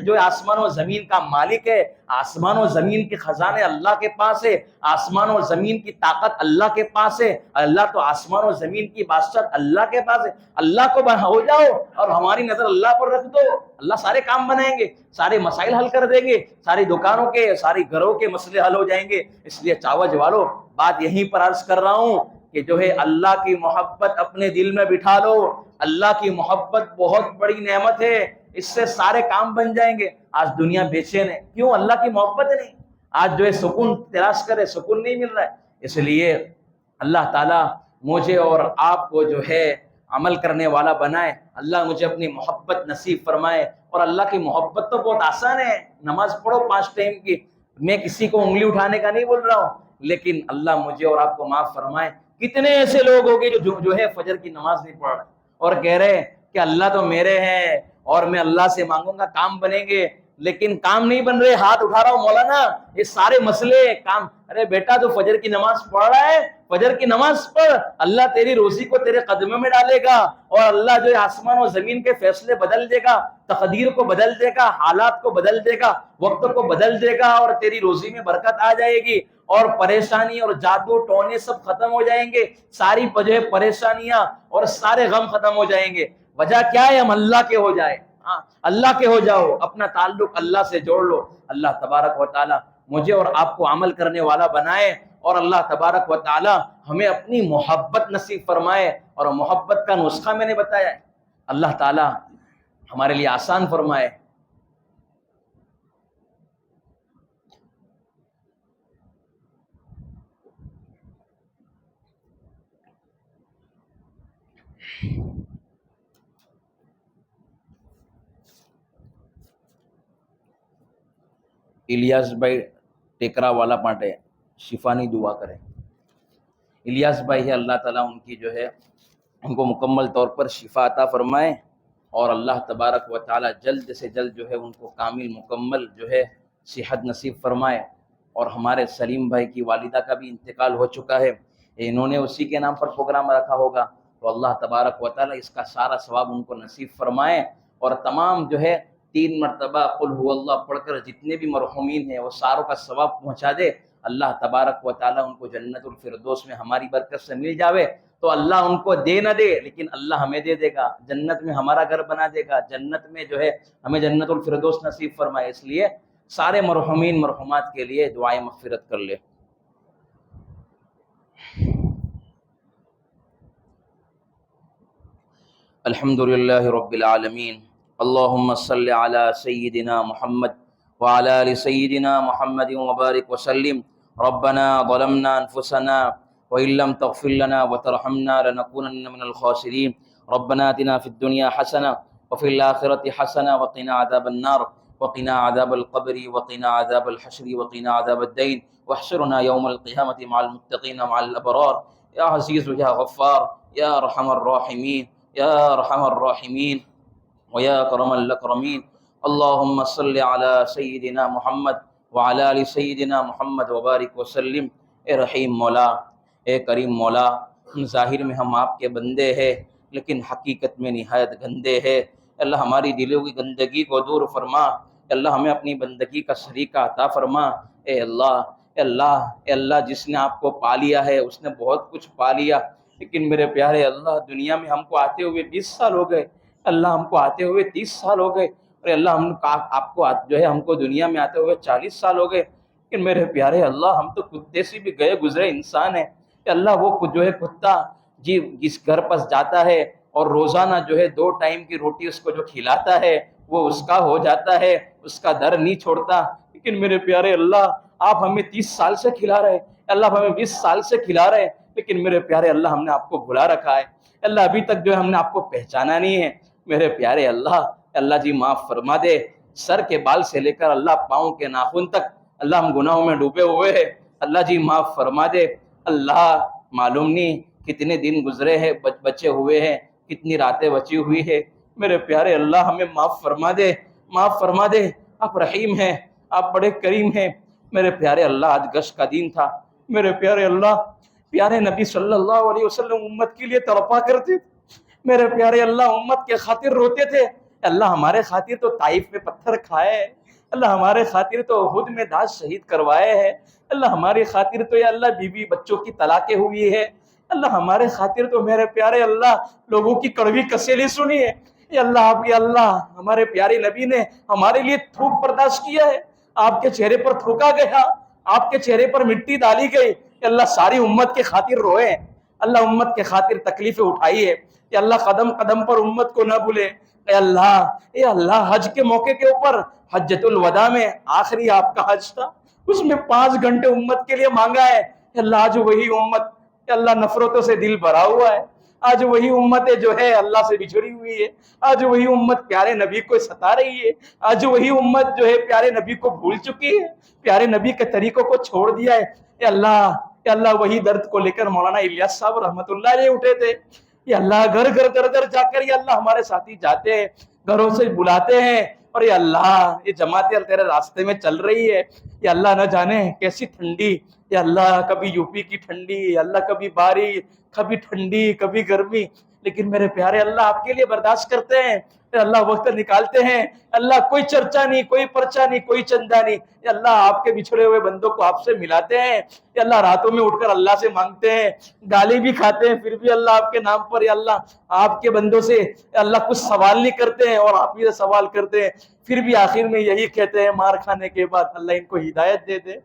جو آسمان و زمین کا مالک ہے، آسمان و زمین کے خزانے اللہ کے پاس ہے، آسمان و زمین کی طاقت اللہ کے پاس ہے، اللہ تو آسمان و زمین کی بادشاہت اللہ کے پاس ہے. اللہ کو ہو جاؤ اور ہماری نظر اللہ پر رکھ دو، اللہ سارے کام بنائیں گے، سارے مسائل حل کر دیں گے، ساری دکانوں کے، ساری گھروں کے مسئلے حل ہو جائیں گے. اس لیے چاوج والو بات یہیں پر عرض کر رہا ہوں کہ جو ہے اللہ کی محبت اپنے دل میں بٹھا لو. اللہ کی محبت بہت بڑی نعمت ہے، اس سے سارے کام بن جائیں گے. آج دنیا بے چین ہے، کیوں؟ اللہ کی محبت نہیں. آج جو ہے سکون تلاش کرے، سکون نہیں مل رہا ہے. اس لیے اللہ تعالیٰ مجھے اور آپ کو جو ہے عمل کرنے والا بنائے. اللہ مجھے اپنی محبت نصیب فرمائے. اور اللہ کی محبت تو بہت آسان ہے، نماز پڑھو 5 ٹائم کی. میں کسی کو انگلی اٹھانے کا نہیں بول رہا ہوں، لیکن اللہ مجھے اور آپ کو معاف فرمائے. کتنے ایسے لوگ ہو گئے جو ہے فجر کی نماز نہیں پڑھ رہے اور کہہ رہے کہ اللہ تو میرے ہیں اور میں اللہ سے مانگوں گا کام بنیں گے، لیکن کام نہیں بن رہے. ہاتھ اٹھا رہا ہوں مولانا یہ سارے مسئلے کام. ارے بیٹا تو فجر کی نماز پڑھ رہا ہے، فجر کی نماز پڑھ، اللہ تیری روزی کو تیرے قدموں میں ڈالے گا اور اللہ جو ہے آسمان و زمین کے فیصلے بدل دے گا، تقدیر کو بدل دے گا، حالات کو بدل دے گا، وقت کو بدل دے گا اور تیری روزی میں برکت آ جائے گی اور پریشانی اور جادو ٹونے سب ختم ہو جائیں گے. ساری پریشانیاں اور سارے غم ختم ہو جائیں گے. وجہ کیا ہے؟ ہم اللہ کے ہو جائے. اللہ کے ہو جاؤ، اپنا تعلق اللہ سے جوڑ لو. اللہ تبارک و تعالی مجھے اور آپ کو عمل کرنے والا بنائے اور اللہ تبارک و تعالی ہمیں اپنی محبت نصیب فرمائے. اور محبت کا نسخہ میں نے بتایا ہے، اللہ تعالی ہمارے لیے آسان فرمائے. الیاس بھائی ٹیکرا والا پانٹے شفانی دعا کریں. الیاس بھائی ہے، اللہ تعالیٰ ان کی جو ہے ان کو مکمل طور پر شفا عطا فرمائے اور اللہ تبارک و تعالیٰ جلد سے جلد جو ہے ان کو کامل مکمل جو ہے صحت نصیب فرمائے. اور ہمارے سلیم بھائی کی والدہ کا بھی انتقال ہو چکا ہے، انہوں نے اسی کے نام پر پروگرام رکھا ہوگا، تو اللہ تبارک و تعالیٰ اس کا سارا ثواب ان کو نصیب فرمائے. اور تمام جو ہے 3 مرتبہ قل هو اللہ پڑھ کر جتنے بھی مرحومین ہیں وہ ساروں کا ثواب پہنچا دے. اللہ تبارک و تعالیٰ ان کو جنت الفردوس میں ہماری برکت سے مل جاوے. تو اللہ ان کو دے نہ دے لیکن اللہ ہمیں دے دے گا، جنت میں ہمارا گھر بنا دے گا، جنت میں جو ہے ہمیں جنت الفردوس نصیب فرمائے. اس لیے سارے مرحومین مرحومات کے لیے دعائیں مغفرت کر لے. الحمد للہ رب العالمین، اللہم صلی علی سیدنا محمد وعلی آل سیدنا محمد وبارک وسلم. ربنا ظلمنا انفسنا وإن لم تغفر لنا وترحمنا لنكونن من الخاسرین. ربنا آتنا في الدنيا حسنة وفي الآخرة حسنة وقنا عذاب النار وقنا عذاب القبر وقنا عذاب الحشر وقنا عذاب الدين واحشرنا يوم القيامة مع المتقين مع الأبرار. يا عزيز يا غفار يا أرحم الراحمين يا أرحم الراحمين ويا أكرم الأكرمين. اللهم صل على سيدنا محمد وعلى آل سيدنا محمد وبارك وسلم. اے رحیم مولا، اے کریم مولا، ظاہر میں ہم آپ کے بندے ہیں لیکن حقیقت میں نہایت گندے ہیں. اللہ ہماری دلوں کی گندگی کو دور فرما. اللہ ہمیں اپنی بندگی کا شریک عطا فرما۔ اے اللہ، اے اللہ، اے اللہ، جس نے آپ کو پا لیا ہے اس نے بہت کچھ پا لیا، لیکن میرے پیارے اللہ دنیا میں ہم کو آتے ہوئے 20 سال ہو گئے، اللہ ہم کو آتے ہوئے 30 سال ہو گئے، اور اللہ آپ کو جو ہے ہم کو دنیا میں آتے ہوئے 40 سال ہو گئے، لیکن میرے پیارے اللہ ہم تو کتے سے بھی گئے گزرے انسان ہیں۔ کہ اللہ وہ جو ہے کتا جی جس گھر پس جاتا ہے اور روزانہ جو ہے 2 ٹائم کی روٹی اس کو جو کھلاتا ہے وہ اس کا ہو جاتا ہے، اس کا در نہیں چھوڑتا، لیکن میرے پیارے اللہ آپ ہمیں 30 سال سے کھلا رہے، اللہ ہمیں 20 سال سے کھلا رہے، لیکن میرے پیارے اللہ ہم نے آپ کو بھلا رکھا ہے، اللہ ابھی تک جو ہے ہم نے آپ کو پہچانا نہیں ہے۔ میرے پیارے اللہ جی معاف فرما دے، سر کے بال سے لے کر اللہ پاؤں کے ناخن تک اللہ ہم گناہوں میں ڈوبے ہوئے ہیں، اللہ جی معاف فرما دے۔ اللہ معلوم نہیں کتنے دن گزرے ہیں بچے ہوئے ہیں، کتنی راتیں بچی ہوئی ہے، میرے پیارے اللہ ہمیں معاف فرما دے، معاف فرما دے، آپ رحیم ہیں، آپ بڑے کریم ہیں۔ میرے پیارے اللہ آج گشت کا دن تھا، میرے پیارے اللہ پیارے نبی صلی اللہ علیہ وسلم امت کے لیے تڑپا کرتے تھے، میرے پیارے اللہ امت کے خاطر روتے تھے، اللہ ہمارے خاطر تو طائف میں پتھر کھائے ہیں، اللہ ہمارے خاطر تو احد میں داس شہید کروائے ہیں، اللہ ہماری خاطر تو یا اللہ بیوی بچوں کی طلاقیں ہوئی ہے، اللہ ہمارے خاطر تو میرے پیارے اللہ لوگوں کی کڑوی کسیلی سنی ہے، یا اللہ آپ یا اللہ ہمارے پیارے نبی نے ہمارے لیے تھوک برداشت کیا ہے، آپ کے چہرے پر تھوکا گیا، آپ کے چہرے پر مٹی ڈالی گئی، یا اللہ ساری امت کے خاطر روئے، اللہ امت کے خاطر تکلیفیں اٹھائی ہے، یا اللہ قدم قدم پر امت کو نہ بھولے، اے اللہ حج کے موقع کے اوپر حجۃ الوداع میں آخری آپ کا حج تھا، اس میں 5 گھنٹے امت کے لیے مانگا ہے، اے اللہ آج وہی امت اے اللہ نفرتوں سے دل بھرا ہوا ہے، آج وہی امت جو ہے اللہ سے بچھڑی ہوئی ہے، آج وہی امت پیارے نبی کو ستا رہی ہے، آج وہی امت جو ہے پیارے نبی کو بھول چکی ہے، پیارے نبی کے طریقوں کو چھوڑ دیا ہے، اے اللہ وہی درد کو لے کر مولانا الیاس صاحب رحمت اللہ علیہ اٹھے تھے، یا اللہ گھر جا کر یا اللہ ہمارے ساتھی جاتے ہیں، گھروں سے بلاتے ہیں، اور یا اللہ یہ جماعتیں تیرے راستے میں چل رہی ہے، یا اللہ نہ جانے کیسی ٹھنڈی، یا اللہ کبھی یوپی کی ٹھنڈی، یا اللہ کبھی بارش، کبھی ٹھنڈی کبھی گرمی، لیکن میرے پیارے اللہ آپ کے لیے برداشت کرتے ہیں، اللہ وقت نکالتے ہیں، اللہ کوئی چرچا نہیں، کوئی پرچا نہیں، کوئی چندہ نہیں، یا اللہ آپ کے بچھڑے ہوئے بندوں کو آپ سے ملاتے ہیں، یا اللہ راتوں میں اٹھ کر اللہ سے مانگتے ہیں، گالی بھی کھاتے ہیں پھر بھی اللہ آپ کے نام پر یا اللہ آپ کے بندوں سے یا اللہ کچھ سوال نہیں کرتے ہیں، اور آپ ہی سے سوال کرتے ہیں، پھر بھی آخر میں یہی کہتے ہیں مار کھانے کے بعد اللہ ان کو ہدایت دے دے۔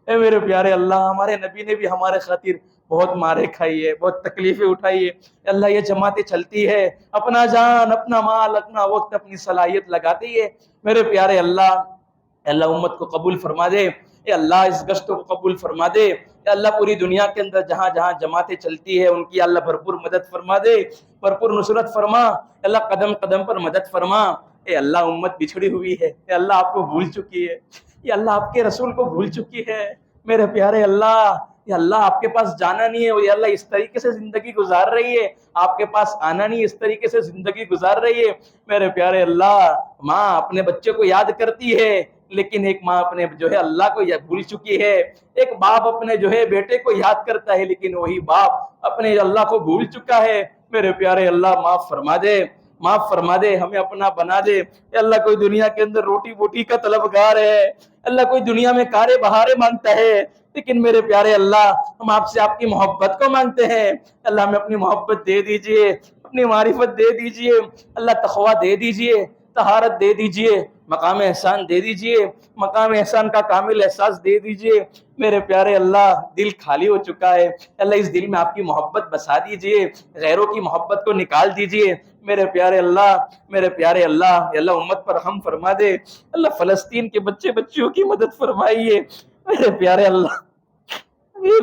اے میرے پیارے اللہ ہمارے نبی نے بھی ہمارے خاطر بہت مارے کھائی ہے، بہت تکلیفیں اٹھائی ہے، اللہ یہ جماعتیں چلتی ہے، اپنا جان اپنا مال اپنا وقت اپنی صلاحیت لگاتی ہے، میرے پیارے اللہ امت کو قبول فرما دے، اے اللہ اس گشت کو قبول فرما دے، اے اللہ پوری دنیا کے اندر جہاں جہاں جماعتیں چلتی ہے ان کی اللہ بھرپور مدد فرما دے، بھرپور نصرت فرما، اے اللہ قدم قدم پر مدد فرما، اے اللہ امت بچھڑی ہوئی ہے، اے اللہ آپ کو بھول چکی ہے، یہ اللہ آپ کے رسول کو بھول چکی ہے، میرے پیارے اللہ یہ اللہ آپ کے پاس جانا نہیں ہے، یہ اللہ اس طریقے سے زندگی گزار رہی ہے، آپ کے پاس آنا نہیں اس طریقے سے زندگی گزار رہی ہے، میرے پیارے اللہ ماں اپنے بچے کو یاد کرتی ہے، لیکن ایک ماں اپنے جو ہے اللہ کو بھول چکی ہے، ایک باپ اپنے جو ہے بیٹے کو یاد کرتا ہے لیکن وہی باپ اپنے اللہ کو بھول چکا ہے، میرے پیارے اللہ معاف فرما دے، معاف فرما دے، ہمیں اپنا بنا دے، اے اللہ کوئی دنیا کے اندر روٹی بوٹی کا طلبگار ہے، اللہ کوئی دنیا میں کارے بہارے مانگتا ہے، لیکن میرے پیارے اللہ ہم آپ سے آپ کی محبت کو مانگتے ہیں، اللہ ہمیں اپنی محبت دے دیجئے، اپنی معرفت دے دیجئے، اللہ تقوی دے دیجئے، طہارت دے دیجئے، مقام احسان دے دیجئے، مقام احسان کا کامل احساس دے دیجئے، میرے پیارے اللہ دل خالی ہو چکا ہے، اللہ اس دل میں آپ کی محبت بسا دیجئے، غیروں کی محبت کو نکال دیجئے، میرے پیارے اللہ یا اللہ امت پر رحم فرما دے، اللہ فلسطین کے بچے بچیوں کی مدد فرمائیے، میرے پیارے اللہ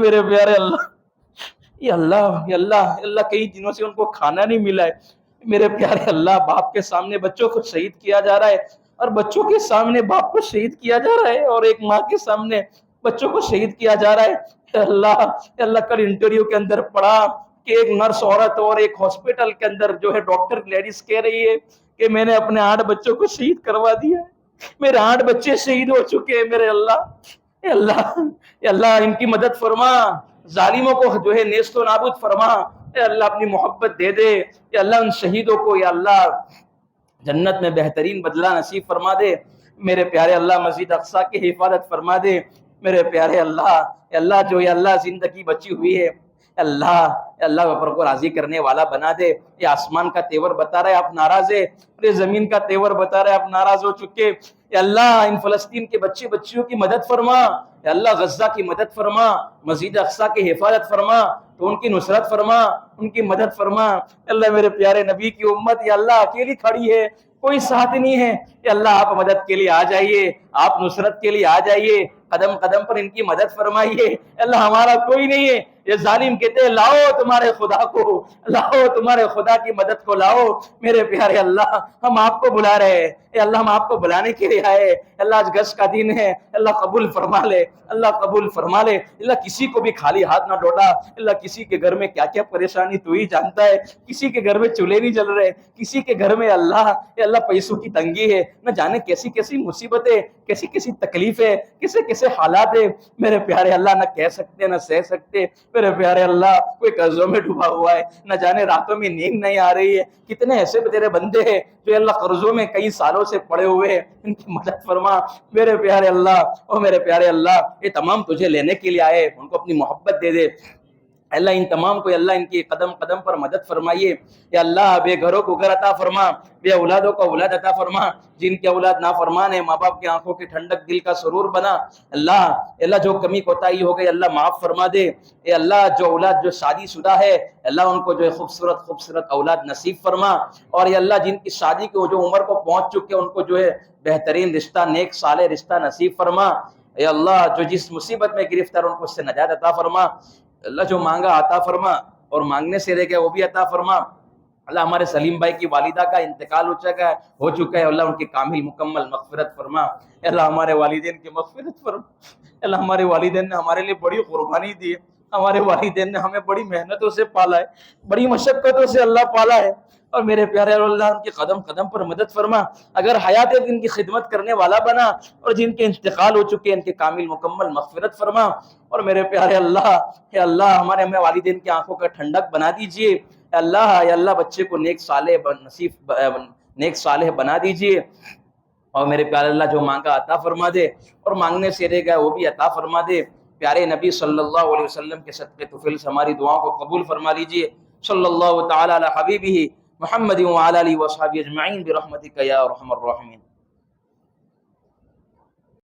میرے پیارے اللہ یہ اللہ کئی دنوں سے ان کو کھانا نہیں ملا ہے، میرے پیارے اللہ باپ کے سامنے بچوں کو شہید کیا جا رہا ہے، اور بچوں کے سامنے باپ کو شہید کیا جا رہا ہے، اور ایک ماں کے سامنے بچوں کو شہید کیا جا رہا ہے، اللہ کل انٹرویو کے اندر پڑھا کہ ایک نرس عورت اور ایک ہاسپٹل کے اندر جو ہے ڈاکٹر لیڈیز کہہ رہی ہے کہ میں نے اپنے 8 بچوں کو شہید کروا دیا ہے، میرے 8 بچے شہید ہو چکے ہیں، میرے اے اللہ ان کی مدد فرما، ظالموں کو جو ہے نیست و نابود فرما، اے اللہ اپنی محبت دے دے، اے اللہ ان شہیدوں کو یا اللہ جنت میں بہترین بدلہ نصیب فرما دے، میرے پیارے اللہ مسجد اقصیٰ کی حفاظت فرما دے میرے پیارے اللہ. اے اللہ جو یہ اللہ زندگی بچی ہوئی ہے اللہ پر کو راضی کرنے والا بنا دے. یہ آسمان کا تیور بتا رہے آپ ناراض ہے, یہ زمین کا تیور بتا رہے آپ ناراض ہو چکے. اے اللہ ان فلسطین کے بچے بچیوں کی مدد فرما, اے اللہ غزہ کی مدد فرما, مسجد اقصیٰ کی حفاظت فرما, تو ان کی نصرت فرما, ان کی مدد فرما. اللہ میرے پیارے نبی کی امت یا اللہ اکیلی کھڑی ہے, کوئی ساتھ نہیں ہے. یا اللہ آپ مدد کے لیے آ جائیے, آپ نصرت کے لیے آ جائیے, قدم قدم پر ان کی مدد فرمائیے. اللہ ہمارا کوئی نہیں ہے. یہ ظالم کہتے ہیں لاؤ تمہارے خدا کو, لاؤ تمہارے خدا کی مدد کو لاؤ. میرے پیارے اللہ ہم آپ کو بلا رہے ہیں, اے اللہ ہم آپ کو بلانے کے لیے آئے. اللہ آج گز کا دن ہے, اللہ قبول فرما لے, اللہ قبول فرما لے. اللہ کسی کو بھی خالی ہاتھ نہ ڈولا. اللہ کسی کے گھر میں کیا کیا پریشانی تو ہی جانتا ہے. کسی کے گھر میں چولہے نہیں جل رہے, کسی کے گھر میں اللہ پیسوں کی تنگی ہے, نہ جانے کیسی کیسی مصیبتیں, کیسی کیسی تکلیفیں, کیسے کیسے حالات ہے. میرے پیارے اللہ نہ کہہ سکتے نہ سہ سکتے. میرے پیارے اللہ کوئی قرضوں میں ڈوبا ہوا ہے, نہ جانے راتوں میں نیند نہیں آ رہی ہے. کتنے ایسے تیرے بندے ہیں جو اللہ قرضوں میں کئی سالوں سے پڑے ہوئے ہیں, ان کی مدد فرما. میرے پیارے اللہ او میرے پیارے اللہ یہ تمام تجھے لینے کے لیے آئے, ان کو اپنی محبت دے دے. اللہ ان تمام کو اللہ ان کی قدم قدم پر مدد فرمائیے. یا اللہ بے گھروں کو گھر عطا فرما, بے اولادوں کو اولاد عطا فرما. جن کے اولاد نافرمان ہے ماں باپ کی آنکھوں کی ٹھنڈک دل کا سرور بنا. اللہ جو کمی کوتاہی ہو گئی اللہ معاف فرما دے. اے اللہ جو اولاد جو شادی شدہ ہے اللہ ان کو جو ہے خوبصورت خوبصورت اولاد نصیب فرما. اور یہ اللہ جن کی شادی کو جو عمر کو پہنچ چکے ان کو جو ہے بہترین رشتہ, نیک صالح رشتہ نصیب فرما. اے اللہ جو جس مصیبت میں گرفتار ان کو اس سے نجات عطا فرما. اللہ جو مانگا عطا فرما اور مانگنے سے رہ گیا وہ بھی عطا فرما. اللہ ہمارے سلیم بھائی کی والدہ کا انتقال ہو چکا ہے, اللہ ان کی کامل مکمل مغفرت فرما. اللہ ہمارے والدین کی مغفرت فرما. اللہ ہمارے والدین نے ہمارے لیے بڑی قربانی دی ہے, ہمارے والدین نے ہمیں بڑی محنتوں سے پالا ہے, بڑی مشقتوں سے اللہ پالا ہے. اور میرے پیارے اللہ ان کی قدم قدم پر مدد فرما. اگر حیات ہے ان کی خدمت کرنے والا بنا, اور جن کے انتقال ہو چکے ان کے کامل مکمل مغفرت فرما. اور میرے پیارے اللہ اے اللہ ہمارے والدین کی آنکھوں کا ٹھنڈک بنا دیجئے. اے اللہ بچے کو نیک صالح بنا دیجئے. اور میرے پیارے اللہ جو مانگا عطا فرما دے, اور مانگنے سے رہ گیا وہ بھی عطا فرما دے. پیارے نبی صلی اللہ علیہ وسلم کے صدقے طفیل سے ہماری دعاؤں کو قبول فرما لیجئے. صلی اللہ تعالی علی حبیبہ محمد وعلی آلہ وصحبہ اجمعین برحمتک یا ارحم الراحمین.